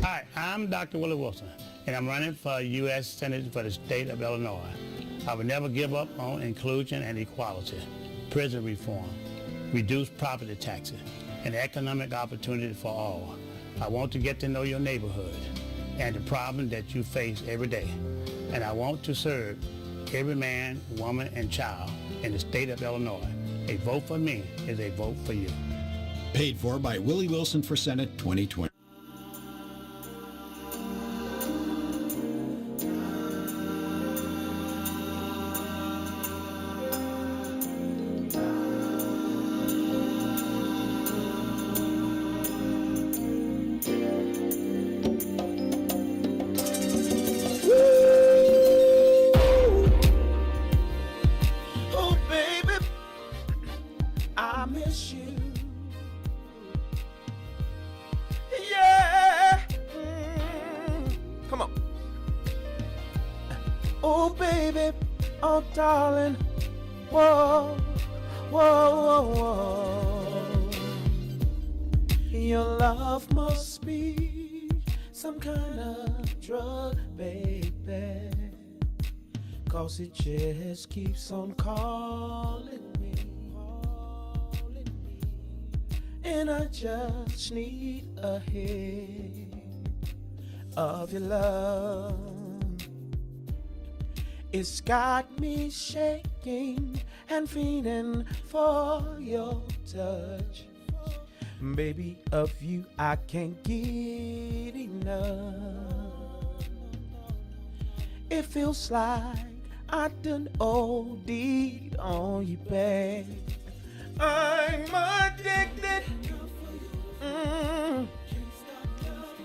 Hi, I'm Dr. Willie Wilson, and I'm running for U.S. Senate for the state of Illinois. I will never give up on inclusion and equality, prison reform, reduced property taxes, and economic opportunity for all. I want to get to know your neighborhood and the problem that you face every day. And I want to serve every man, woman, and child in the state of Illinois. A vote for me is a vote for you.
Paid for by Willie Wilson for Senate 2020.
Oh, baby, I miss you. Yeah.
Come on.
Oh, baby, oh, darling. Whoa, whoa, whoa, whoa. Your love must be some kind of drug, baby. 'Cause it just keeps on calling me. And I just need a hit of your love. It's got me shaking and feeling for your touch. Baby, of you I can't get enough. It feels like I done OD'd on you, babe. I'm addicted.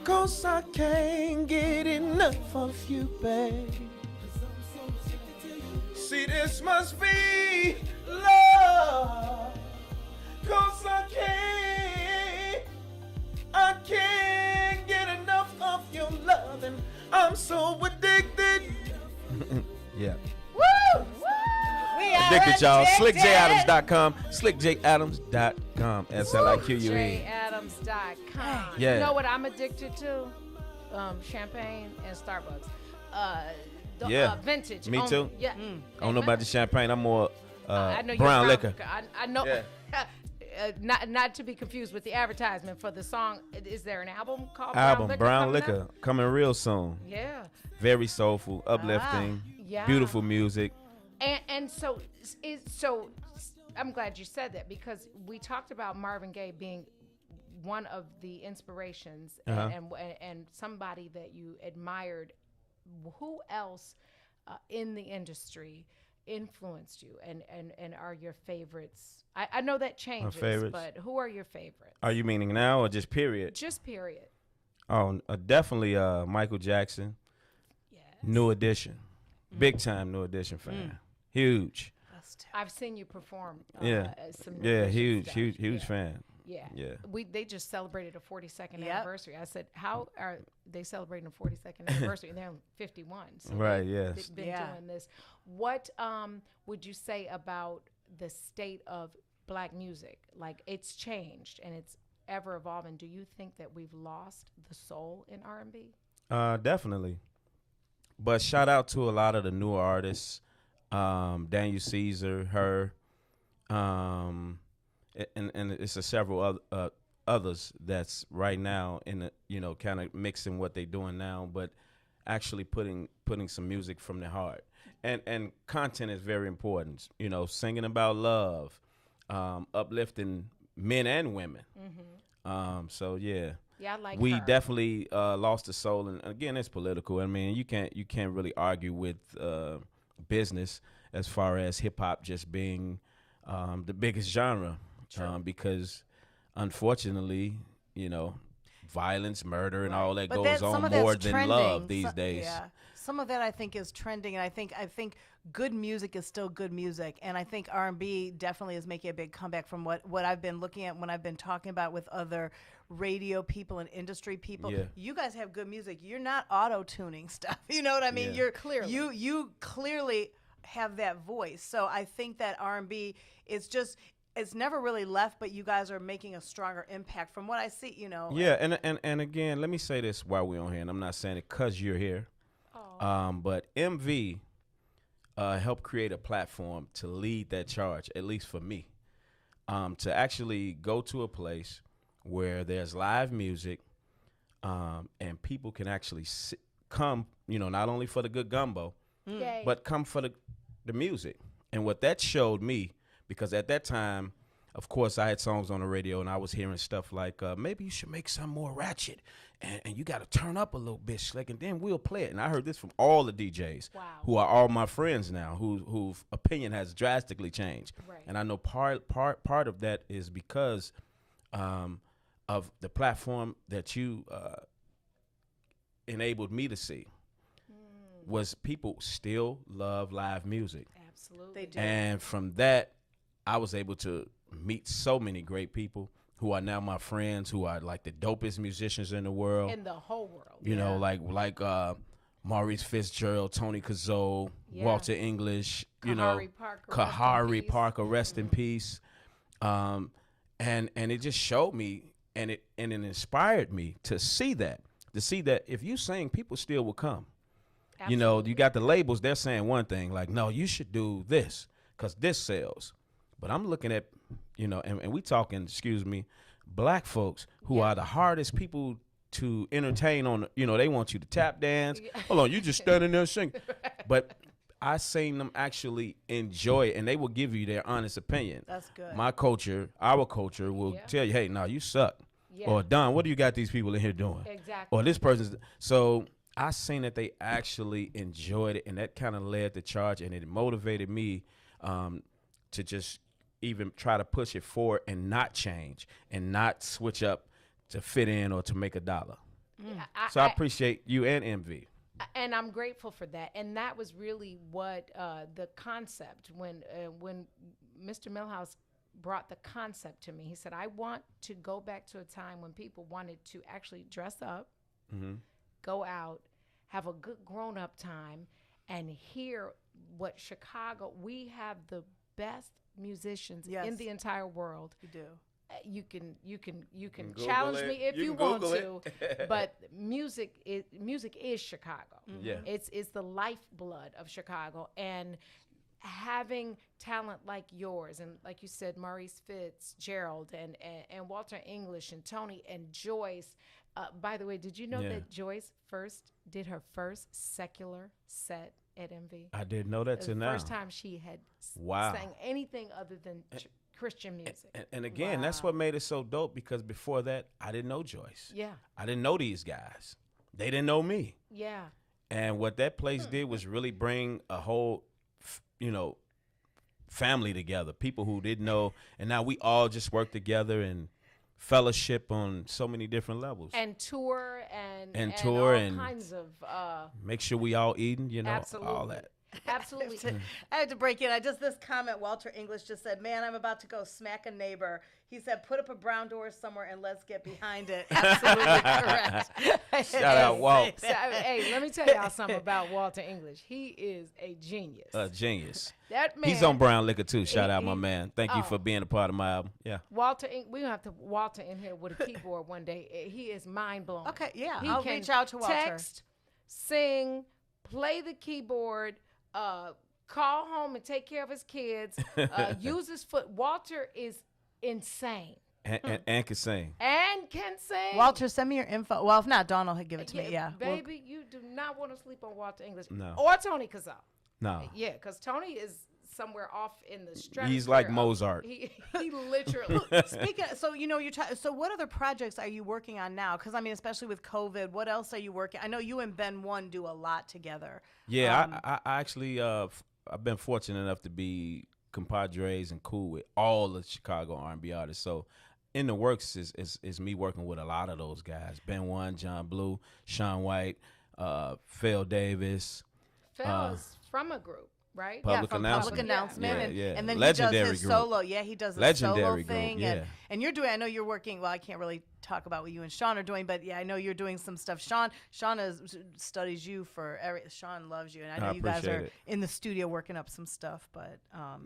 'Cause I can't get enough of you, babe. See, this must be love. 'Cause I can't get enough of your love, and I'm so addicted.
Yeah.
Woo! Woo! We are
Addicted, y'all.
addicted.
SlickJadams.com. SlickJadams.com. SLIQUE.
JAdams.com.
Yeah.
You know what I'm addicted to? Champagne and Starbucks.
Yeah.
Vintage.
Me
only.
too.
Yeah.
I don't know about the champagne. I'm more
I know you're
brown liquor.
I know.
Yeah.
Not to be confused with the advertisement for the song. Is there an album called
Album Brown
coming
Liquor
out?
coming real soon.
Yeah.
Very soulful, uplifting,
Yeah.
beautiful music.
And so I'm glad you said that, because we talked about Marvin Gaye being one of the inspirations and somebody that you admired. Who else in the industry influenced you and are your favorites? I know that changes, but who are your favorites?
Are you meaning now or just period?
Just period.
Oh, definitely Michael Jackson. Yes. New Edition. Big time New Edition fan. Huge.
I've seen you perform. Some
huge fan.
Yeah.
Yeah.
They just celebrated a 42nd anniversary. I said, how are they celebrating a 42nd anniversary? And they're 51. So
right, yes.
They've been doing this. What would you say about the state of black music? Like, it's changed and it's ever evolving. Do you think that we've lost the soul in R&B?
Definitely. But shout out to a lot of the newer artists, Daniel Caesar, her, and it's a several others that's right now in the, kind of mixing what they're doing now, but actually putting some music from their heart. And content is very important. Singing about love, uplifting men and women. Mm-hmm. So yeah.
Yeah, I like
we
her.
definitely lost the soul, and again, it's political. I mean, you can't really argue with business as far as hip hop just being the biggest genre, because unfortunately, violence, murder, and all that goes on more than love these days.
Yeah. Some of that I think is trending, and I think good music is still good music, and I think R&B definitely is making a big comeback from what I've been looking at when I've been talking about with other radio people and industry people.
Yeah.
You guys have good music. You're not auto-tuning stuff. You know what I mean?
Yeah.
You're clearly you clearly have that voice. So I think that R&B is just, it's never really left, but you guys are making a stronger impact from what I see,
Yeah, and again, let me say this while we're on here, and I'm not saying it because you're here, but MV helped create a platform to lead that charge, at least for me, to actually go to a place where there's live music, and people can actually come, not only for the good gumbo,
Yay.
but come for the music. And what that showed me, because at that time, of course, I had songs on the radio and I was hearing stuff like, maybe you should make some more ratchet and you got to turn up a little bit, Slick, and then we'll play it. And I heard this from all the DJs who are all my friends now, whose opinion has drastically changed.
Right.
And I know part of that is because of the platform that you enabled me to see. Was people still love live music.
Absolutely.
They do.
And from that, I was able to meet so many great people who are now my friends, who are like the dopest musicians in the world.
In the whole world.
You know, like Maurice Fitzgerald, Tony Kazoe, Walter English, Kahari Parker, rest in peace. And it just showed me and it inspired me to see that if you sing, people still will come. Absolutely. You know, you got the labels, they're saying one thing, like, no, you should do this because this sells. But I'm looking at, and we talking, excuse me, black folks who are the hardest people to entertain on, they want you to tap dance. Hold on, you just standing there singing. But I seen them actually enjoy it, and they will give you their honest opinion.
That's good.
My culture, our culture will tell you, hey, no, you suck. Yeah. Or, Don, what do you got these people in here doing?
Exactly.
Or this person's. So I seen that they actually enjoyed it, and that kind of led the charge, and it motivated me to just even try to push it forward and not change and not switch up to fit in or to make a dollar. So I appreciate you and MV.
And I'm grateful for that. And that was really what the concept, when Mr. Millhouse brought the concept to me. He said, I want to go back to a time when people wanted to actually dress up, go out, have a good grown-up time, and hear what Chicago, we have the best musicians in the entire world.
You do.
You can
Google
challenge
it.
me if you want to, but music is Chicago.
Yeah.
It's the lifeblood of Chicago, and having talent like yours, and like you said, Maurice Fitzgerald and Walter English and Tony and Joyce. By the way, did you know that Joyce did her first secular set at MV?
I didn't know that till now.
The first time she had sang anything other than Christian music.
And again, that's what made it so dope, because before that, I didn't know Joyce.
Yeah.
I didn't know these guys. They didn't know me.
Yeah.
And what that place did was really bring a whole, family together, people who didn't know. And now we all just work together and fellowship on so many different levels.
And tour and
tour
all
and
kinds of
make sure we all eating,
absolutely.
all that.
Absolutely.
I had to break in. This comment, Walter English just said, man, I'm about to go smack a neighbor. He said, put up a brown door somewhere and let's get behind it. Absolutely correct.
Shout out, Walt.
So, hey, let me tell y'all something about Walter English. He is a genius.
A genius.
That man.
He's on Brown Liquor too. Shout out, my man. Thank you for being a part of my album. Yeah.
Walter, we're going to have to Walter in here with a keyboard one day. He is mind-blowing.
Okay, yeah.
He
I'll
can
reach out to Walter.
Text, sing, play the keyboard, call home and take care of his kids, use his foot. Walter is insane.
And can sing.
And can sing.
Walter, send me your info. Well, if not, Dawn will give it to me. Yeah.
Baby, you do not want to sleep on Walter English.
No.
Or Tony Kazoe.
No.
Yeah, because Tony is somewhere off in the stratosphere.
He's like Mozart.
He literally.
Speaking of, so what other projects are you working on now? Because, I mean, especially with COVID, what else are you working? I know you and Ben One do a lot together.
Yeah, I actually, I've been fortunate enough to be compadres and cool with all the Chicago R&B artists. So in the works is me working with a lot of those guys. Ben One, John Blue, Sean White, Phil Davis.
Phil is from a group, right?
Public
from
Announcement.
Public Announcement.
Yeah.
And then
Legendary
he does his
group.
solo. Yeah, he does a
Legendary
solo thing.
group, yeah.
And you're doing, I know you're working, well, I can't really talk about what you and Sean are doing, but yeah, I know you're doing some stuff. Sean studies you for Sean loves you, and I know you guys are in the studio working up some stuff, but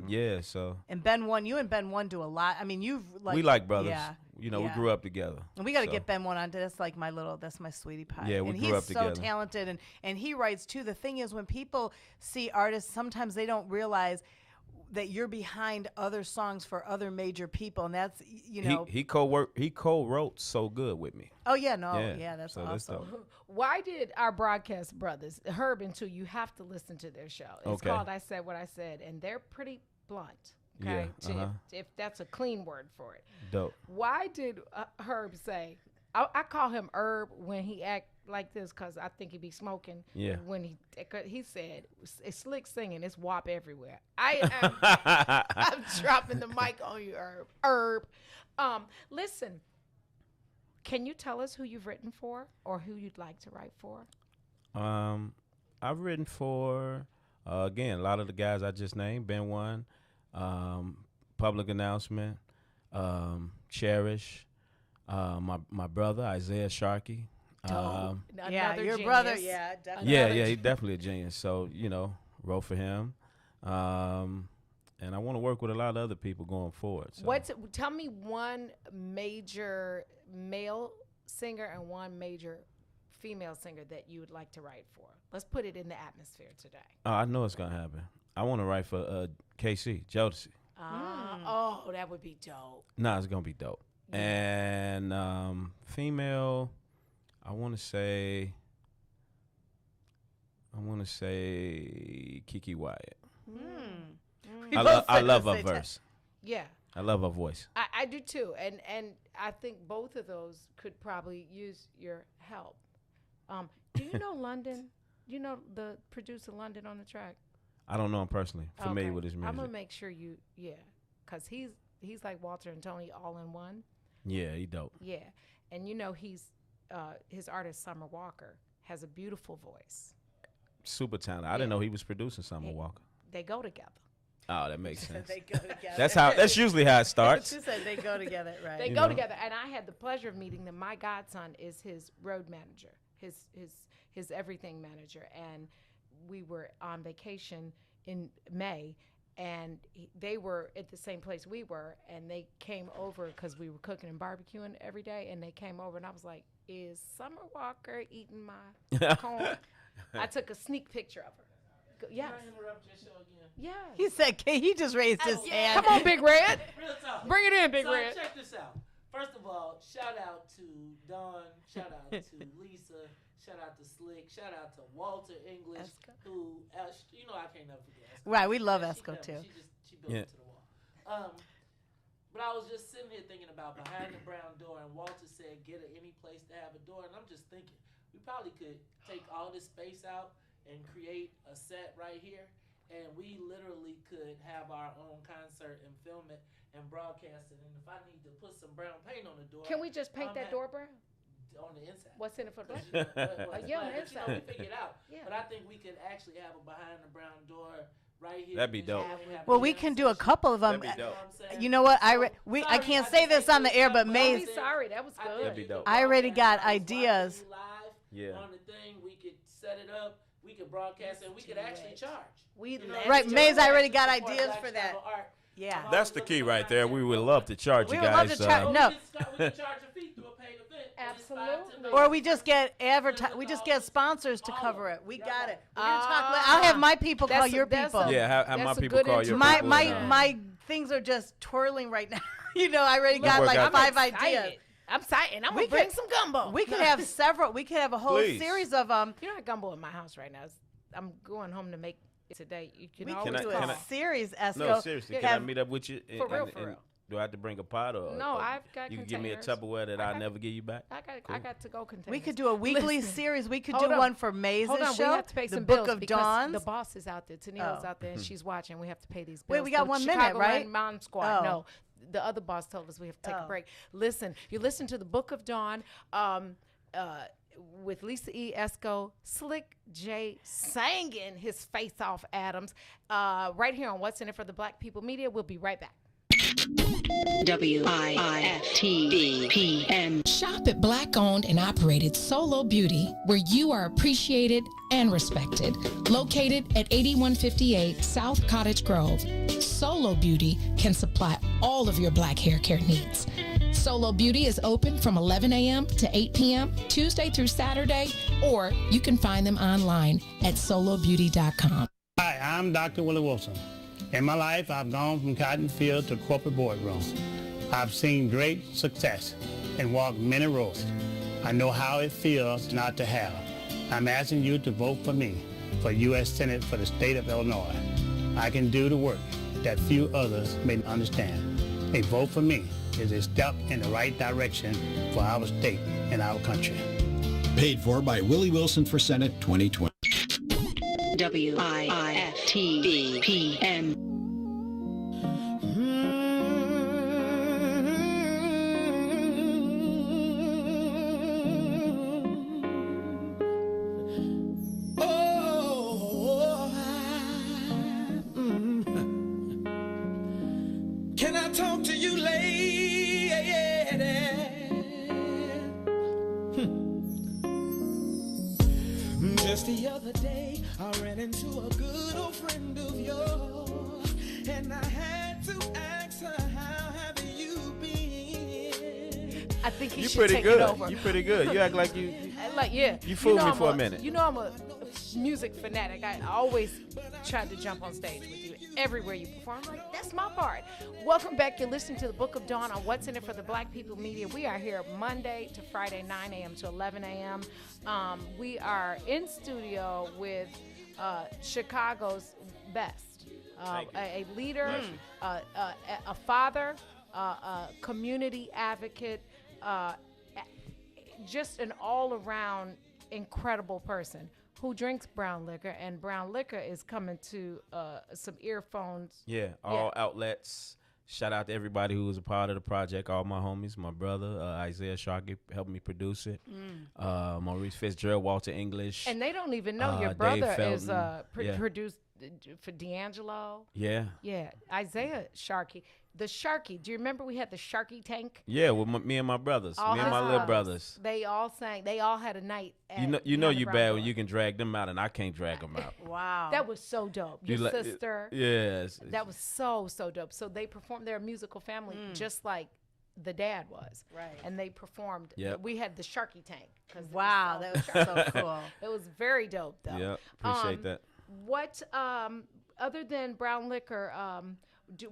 yeah, so.
And Ben One, you and Ben One do a lot. I mean,
we like brothers.
Yeah.
We grew up together.
And we got to get Ben One on. That's like that's my sweetie pie.
Yeah, we
and
grew up together.
He's so talented, and he writes too. The thing is, when people see artists, sometimes they don't realize that you're behind other songs for other major people, and that's
he co-wrote So Good with me.
Oh yeah, that's
so that's
awesome.
dope.
Why did our broadcast brothers, Herb and Two, you have to listen to their show. It's called I Said What I Said, and they're pretty blunt. Okay, if that's a clean word for it.
Dope.
Why did Herb say? I call him Herb when he act like this because I think he be smoking.
Yeah.
When he said it's slick singing, it's WAP everywhere. I'm dropping the mic on you, Herb. Listen, can you tell us who you've written for or who you'd like to write for?
I've written for again a lot of the guys I just named. Ben One, Public Announcement, Cherish. My brother Isaiah Sharkey.
Your brother, definitely.
Yeah, he's definitely a genius. So wrote for him, and I want to work with a lot of other people going forward. So.
Tell me one major male singer and one major female singer that you would like to write for. Let's put it in the atmosphere today.
I know it's gonna happen. I want to write for KC Jodeci.
Oh, that would be dope.
Nah, it's gonna be dope. And female, I want to say Kiki Wyatt. I love her verse.
Yeah,
I love her voice.
I do too, and I think both of those could probably use your help. Do you know London? Do you know the producer London on the track?
I don't know him personally. Familiar with his music.
I'm gonna make sure because he's like Walter and Tony all in one.
Yeah, he dope.
Yeah, and he's his artist Summer Walker has a beautiful voice.
Super talented. I didn't know he was producing Summer Walker.
They go together.
Oh, that makes sense.
They go together.
That's usually how it starts.
She said they go together, right?
They go together, and I had the pleasure of meeting them. My godson is his road manager, his everything manager, and we were on vacation in May. And they were at the same place we were, and they came over because we were cooking and barbecuing every day, and they came over, and I was like, is Summer Walker eating my corn? I took a sneak picture of her. Yes.
Can I interrupt your show again?
Yeah.
He said, he just raised his hand.
Come on, Big Red.
Real talk.
Bring it in, Big Red.
Check this out. First of all, shout out to Dawn, shout out to Lisa, shout out to Slick, shout out to Walter English, who, I can't never forget Esco.
Right, we love Esco too.
She built it to the wall. But I was just sitting here thinking about behind the brown door, and Walter said, get any place to have a door, and I'm just thinking, we probably could take all this space out and create a set right here, and we literally could have our own concert and film it and broadcast it. And if I need to put some brown paint on the door,
can we just paint that door brown?
On the inside.
What's in it for black?
Yeah, on the inside. We figure it out. Yeah. But I think we could actually have a behind the brown door right here.
That'd be dope.
Well, we can do a couple of them.
That'd be dope.
You know what? I can't say this on the air, but Maze.
Sorry, that was good.
That'd be dope.
I already got ideas.
Yeah. On the thing, we could set it up. We could broadcast, and we could actually charge.
Right, Maze. I already got ideas for that. Yeah.
That's the key right there. We would love to charge you guys.
We would love to charge. No.
We can charge a fee through a paid event.
Absolutely.
Or we just get we just get sponsors to cover it. We got it. We're gonna talk. I'll have my people call your people.
Yeah, have my people call your people.
My things are just twirling right now. I already got like 5 ideas.
I'm excited. I'm gonna bring some gumbo.
We could have several. We could have a whole series of them.
You don't have gumbo in my house right now. I'm going home to make it today. You can
we
always
can do a series, Esco.
No, seriously. Can I meet up with you?
For real.
Do I have to bring a pot or?
No, I've got.
You can give me a Tupperware that I'll never give you back.
I got to go containers.
We could do a weekly series. We could do one for Maze's show.
We have to pay some
Book
bills
of Dawn.
The boss is out there. Tanila's out there, and she's watching. We have to pay these bills.
Wait, we got 1 minute, right?
Mom Squad. No, the other boss told us we have to take a break. Listen, you listen to the Book of Dawn. With Lisa E. Esco, Slick J. singing his face off Adams, right here on What's in It for the Black People Media. We'll be right back.
WIFTBPM. Shop at Black-owned and operated Solo Beauty, where you are appreciated and respected. Located at 8158 South Cottage Grove, Solo Beauty can supply all of your black hair care needs. Solo Beauty is open from 11 a.m. to 8 p.m. Tuesday through Saturday, or you can find them online at solobeauty.com.
Hi, I'm Dr. Willie Wilson. In my life, I've gone from cotton field to corporate boardroom. I've seen great success and walked many roads. I know how it feels not to have. I'm asking you to vote for me for U.S. Senate for the state of Illinois. I can do the work that few others may understand. A vote for me is a step in the right direction for our state and our country.
Paid for by Willie Wilson for Senate 2020.
WIIFTV PM.
Can I talk to you, lady? Just the other day, I ran into a good old friend of yours, and I had to ask her, how have you been?
I think he
You
should
pretty
take
good.
it over.
You pretty good. You act like you
like, yeah.
You fooled me
I'm
for a minute.
You know I'm a music fanatic. I always try to jump on stage with you everywhere you perform. I'm like, that's my part. Welcome back. You're listening to the Book of Dawn on What's in It for the Black People Media. We are here Monday to Friday, 9 a.m. to 11 a.m. We are in studio with Chicago's best, a leader, a father, a community advocate, just an all-around incredible person who drinks brown liquor, and brown liquor is coming to some earphones.
Yeah, all outlets. Shout out to everybody who was a part of the project, all my homies, my brother, Isaiah Sharkey helped me produce it, Maurice Fitzgerald, Walter English.
And they don't even know your
Dave
brother is
Felton.
produced for D'Angelo.
Yeah.
Yeah, Isaiah Sharkey. The Sharkey. Do you remember we had the Sharkey tank?
Yeah, with me and my brothers,
All
me and my
his
little
brothers.
brothers.
They all sang. They all had a night. At
You know
Behind the
you
Brown
bad
Door.
when you can drag them out and I can't drag them out.
Wow.
That was so dope. Your
You like-
sister.
Yes.
That was so dope. So they performed. They're a musical family, just like the dad was.
Right.
And they performed.
Yep.
We had the Sharky tank.
Wow, that was so cool.
It was very dope, though.
Yeah, appreciate that.
What, other than brown liquor,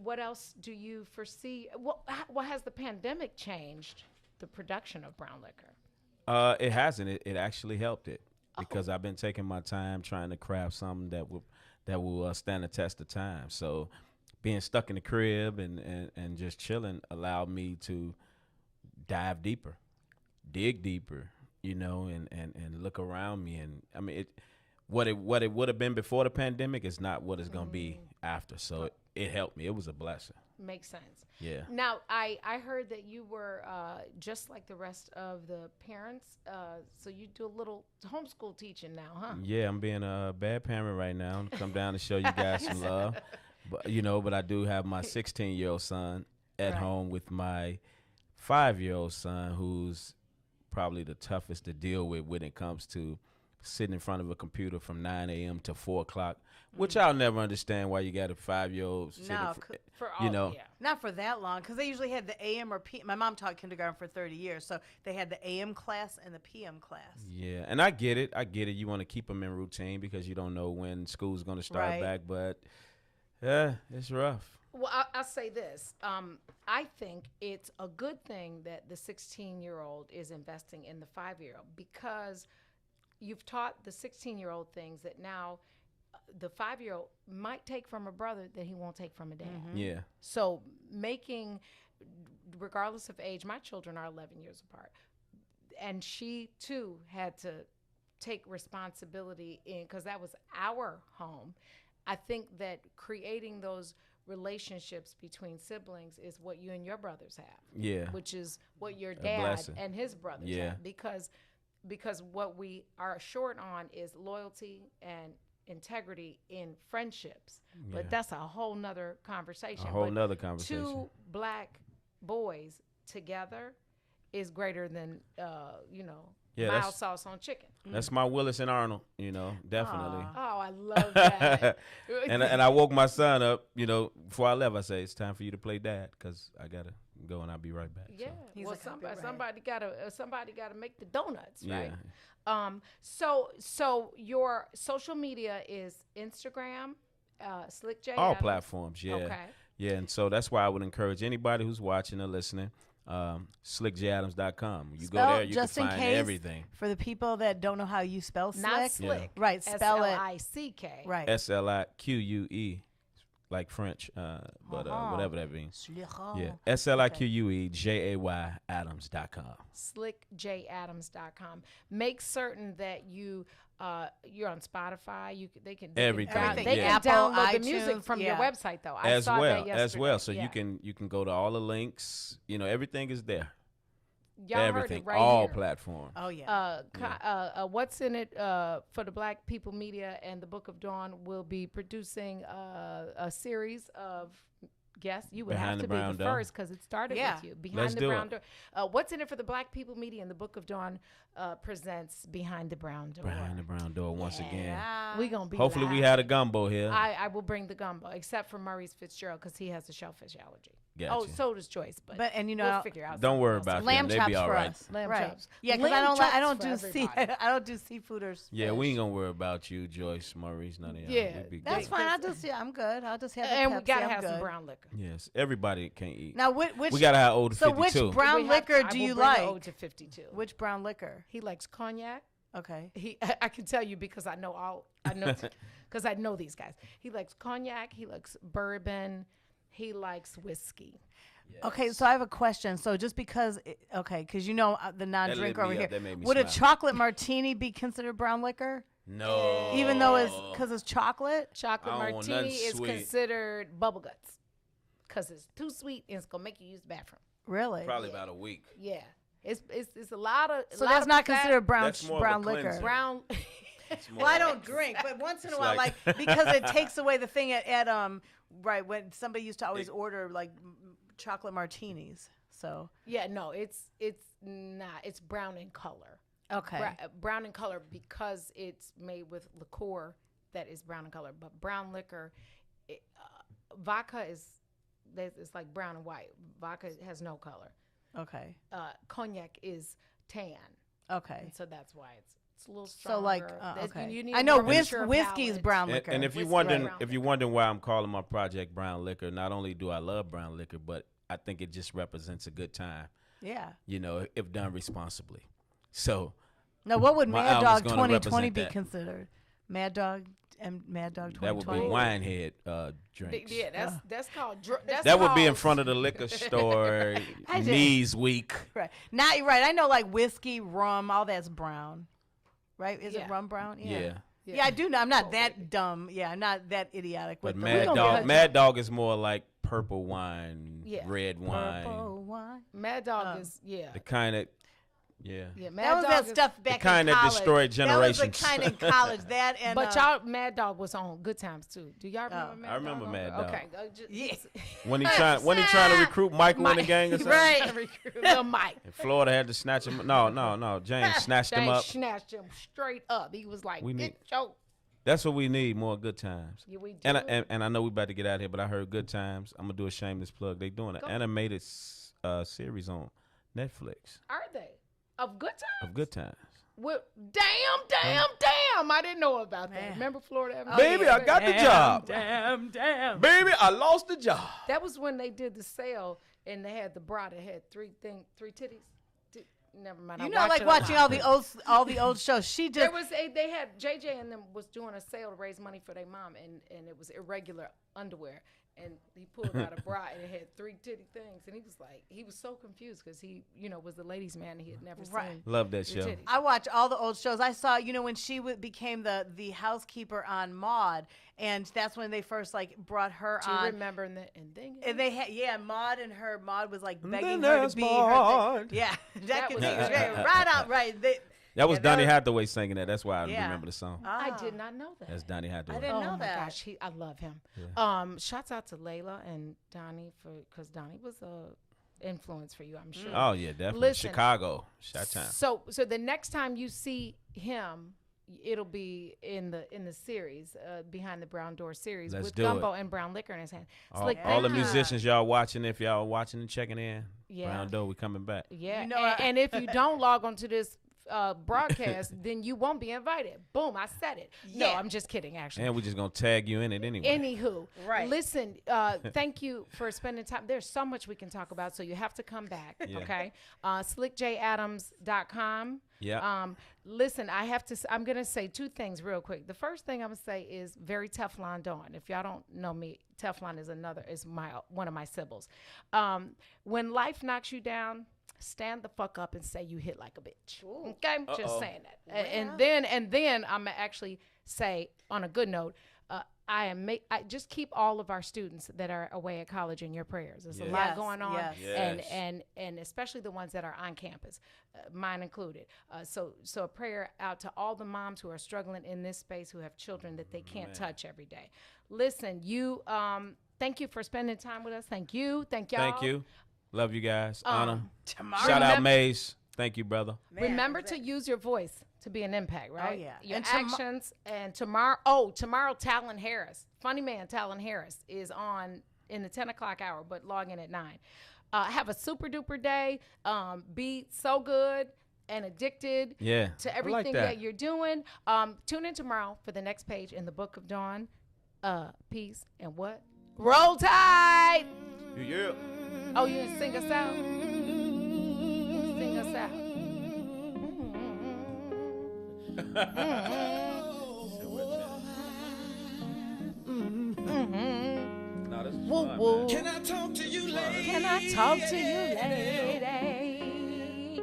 what else do you foresee? What has the pandemic changed the production of brown liquor?
It hasn't. It actually helped it because I've been taking my time trying to craft something that will stand the test of time. So being stuck in the crib and just chilling allowed me to dive deeper, dig deeper, and look around me. And I mean, what it would have been before the pandemic is not what it's gonna be after. So it helped me. It was a blessing.
Makes sense.
Yeah.
Now, I heard that you were just like the rest of the parents, so you do a little homeschool teaching now, huh?
Yeah, I'm being a bad parent right now. Come down to show you guys some love. But I do have my 16-year-old son at home with my 5-year-old son, who's probably the toughest to deal with when it comes to sitting in front of a computer from 9 a.m. to 4 o'clock, which I'll never understand why you got a 5-year-old sitting
not for that long, because they usually had the AM or PM. My mom taught kindergarten for 30 years, so they had the AM class and the PM class.
Yeah, and I get it. You want to keep them in routine because you don't know when school's going to start back, but it's rough.
Well, I'll say this. I think it's a good thing that the 16-year-old is investing in the 5-year-old because you've taught the 16-year-old things that now the 5-year-old might take from a brother that he won't take from a dad.
Yeah.
So regardless of age, my children are 11 years apart. And she, too, had to take responsibility because that was our home. I think that creating those relationships between siblings is what you and your brothers have.
Yeah.
Which is what your
A
dad
blessing.
and his brothers have. Because what we are short on is loyalty and integrity in friendships. But
Yeah.
that's a whole nother conversation.
A whole
But
nother conversation.
2 black boys together is greater than,
Yeah,
mild sauce on chicken.
That's my Willis and Arnold, definitely.
Oh, I love that.
and I woke my son up, before I left. I say it's time for you to play dad because I gotta go and I'll be right back.
Yeah.
He's
Well,
like,
somebody gotta make the donuts, right?
Yeah.
So your social media is Instagram, Slick J.
All
Adams.
platforms, yeah.
Okay.
Yeah, and so that's why I would encourage anybody who's watching or listening, slickjadams.com. You go there, you
just
can
in
find
case,
everything.
For the people that don't know how you spell slick.
Not slick.
Yeah.
Right, spell it.
S-L-I-C-K.
Right.
SLIQUE, like French, but whatever that means.
Slick.
Yeah, SLIQUE JAY Adams.com.
SlickJAdams.com. Make certain that you're on Spotify. They can
Everything.
They
Yeah.
can download
Apple,
the music
iTunes,
from your
yeah.
website though. I
As
saw
well,
that yesterday.
so
Yeah.
you can go to all the links. Everything is there.
Y'all heard
Everything,
it right
all
here.
platforms.
Oh yeah.
What's in it for the Black People Media and the Book of Dawn will be producing a series of guests. You would
Behind
have
the
to be
Brown
the
Door.
first because it started
Yeah.
with you. Behind
Let's
the
do
Brown
it.
Door. What's in it for the Black People Media and the Book of Dawn presents Behind the Brown Door.
Behind the Brown Door once again.
We gonna be.
Hopefully we
live.
had a gumbo here.
I will bring the gumbo, except for Maurice Fitzgerald because he has a shellfish allergy.
Gotcha.
Oh, so does Joyce, but
And
we'll figure out.
Don't
something
worry
else.
about
Lamb
them. They
chops
be all
for
right.
us.
Lamb
right.
chops.
Yeah, because
Lamb
I don't
chops
do
for
sea
everybody.
I don't do seafooders.
Yeah, we ain't gonna worry about you, Joyce, Maurice, none of y'all.
Yeah,
We be
That's
good.
fine. I'm good. I'll just have the
And we
Pepsi.
gotta
I'm
have
good.
some brown liquor.
Yes, everybody can't eat.
Now, which
we gotta have old
So
52.
which brown
We have
liquor
to- I
do
will
you
bring the
like?
Ode to 52.
Which brown liquor?
He likes cognac.
Okay.
I can tell you because I know because I know these guys. He likes cognac. He likes bourbon. He likes whiskey.
Okay, so I have a question. So just because, because the non-drinker
lit
over
me
here,
up. That made me
would a
smile.
chocolate martini be considered brown liquor?
No.
Even though it's chocolate?
Chocolate
I don't want
martini
nothing
is
sweet.
considered bubble guts because it's too sweet and it's gonna make you use the bathroom.
Really?
Probably about a week.
Yeah, it's a lot of.
So
lot
that's
of
not
fat-
considered brown
That's more of a
brown liquor.
cleanser.
brown.
Well, I don't drink, but once in a
It's
while,
like-
because it takes away the thing at right when somebody used to always order like chocolate martinis. So
Yeah, no, it's not. It's brown in color.
okay,
Brown in color because it's made with liqueur that is brown in color. But brown liquor, vodka it's like brown and white. Vodka has no color.
okay,
Cognac is tan.
okay.
And so that's why it's a little stronger.
So like
There's-
okay,
you need
I
a
know
more mature
whiskey's
palate.
brown
And,
liquor.
and if you're
Whiskey,
wondering,
brown
if you're wondering why I'm calling my project Brown Liquor, not only do I love brown liquor, but I think it just represents a good time.
yeah.
If done responsibly. So
Now, what would
my
Mad
album's
Dog
gonna
2020
represent
be
that.
considered? Mad Dog and Mad Dog 2020.
that would be Winehead drinks.
Yeah, that's called. That's
That would be in
called-
front of the liquor store.
I did.
Knees weak.
Right. Now you're right. I know like whiskey, rum, all that's brown. Right? Is it
Yeah.
rum brown?
Yeah.
Yeah, I do know. I'm not that dumb. Yeah, I'm not that idiotic.
But
with
Mad Dog is more like purple wine,
Yeah.
red wine.
Purple wine.
Mad Dog is
The kind of yeah.
Yeah,
That
Mad
was
Dog
that
is-
stuff back
kind
in
that
college.
destroyed generations.
That was the kind in college. That and
But y'all, Mad Dog was on Good Times too. Do y'all remember Mad Dog?
I remember
on
Mad
there?
Dog.
Okay,
Yeah.
When he trying to recruit Michael in the gang or something.
Right, little Mike.
And Florida had to snatch him. No. James snatched him
They
up.
snatched him straight up. He was like,
We
"Get
need-
your."
That's what we need, more good times.
Yeah, we do.
And I know we about to get out of here, but I heard Good Times. I'm gonna do a shameless plug. They doing an animated series on Netflix
Are they of Good Times?
of Good Times.
Well, damn! I didn't know about that. Remember Florida? Avenue?
Baby, I got the job.
Damn.
Baby, I lost the job.
That was when they did the sale and they had the bra that had three titties. Never mind.
You
I
know, I
watched
like
it
watching
online.
all the old shows. She just
They had JJ and them was doing a sale to raise money for their mom, and it was irregular underwear, and he pulled out a bra and it had three titty things, and he was so confused because he was the ladies' man and he had never seen.
Love that
the
show.
titties.
I watch all the old shows. I saw, when she became the housekeeper on Maude, and that's when they first brought her
Do you
on.
remember and then
And they had Maude Maude was begging
then
her to
there's
be
Maude.
her. Yeah, that could
was
be
good.
right out right.
That was
Yeah,
Donny
that
Hathaway singing that. That's why I
Yeah.
remember the song.
I did not know that.
That's Donny Hathaway.
I didn't know
my
that.
gosh, I love him.
Yeah.
Shouts out to Layla and Donnie because Donnie was a influence for you, I'm sure.
Oh yeah, definitely.
Listen,
Chicago, Shot Town.
So the next time you see him, it'll be in the series, Behind the Brown Door series,
Let's
with
do
gumbo
it.
and brown liquor in his hand.
All the musicians y'all watching, if y'all watching and checking in,
Yeah.
Brown Door, we coming back.
Yeah,
You know,
and if you don't log on to this broadcast, then you won't be invited. Boom, I said it. No,
Yeah.
I'm just kidding, actually.
And we're just gonna tag you in it anyway.
Anywho,
Right.
listen, thank you for spending time. There's so much we can talk about, so you have to come back,
Yeah.
okay? SlickJAdams.com.
Yeah.
Listen, I'm going to say two things real quick. The first thing I'm going to say is very Teflon Dawn. If y'all don't know me, Teflon is one of my symbols. When life knocks you down, stand the fuck up and say you hit like a bitch. Okay? Just saying that. And then I'm going to actually say, on a good note, I just keep all of our students that are away at college in your prayers. There's a lot going on, and especially the ones that are on campus, mine included. So a prayer out to all the moms who are struggling in this space, who have children that they can't touch every day. Listen, thank you for spending time with us. Thank you. Thank y'all.
Thank you. Love you guys. Honor.
Tomorrow.
Shout out Maze. Thank you, brother.
Remember to use your voice to be an impact, right?
Oh, yeah.
Your
And
actions. And tomorrow, Talon Harris, funny man Talon Harris, is on in the 10 o'clock hour, but log in at 9. Have a super duper day. Be so good and addicted to everything that you're doing. Tune in tomorrow for the next page in the Book of Dawn. Peace and what? Roll Tide!
Yeah.
Oh, you didn't sing us out? Sing us out.
No, this is
Woo,
fun,
woo.
man.
Can I talk to you, lady?
Can I talk to you, lady?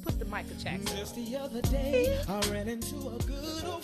Put the Michael Jackson.
Just the other day, I ran into a good old friend.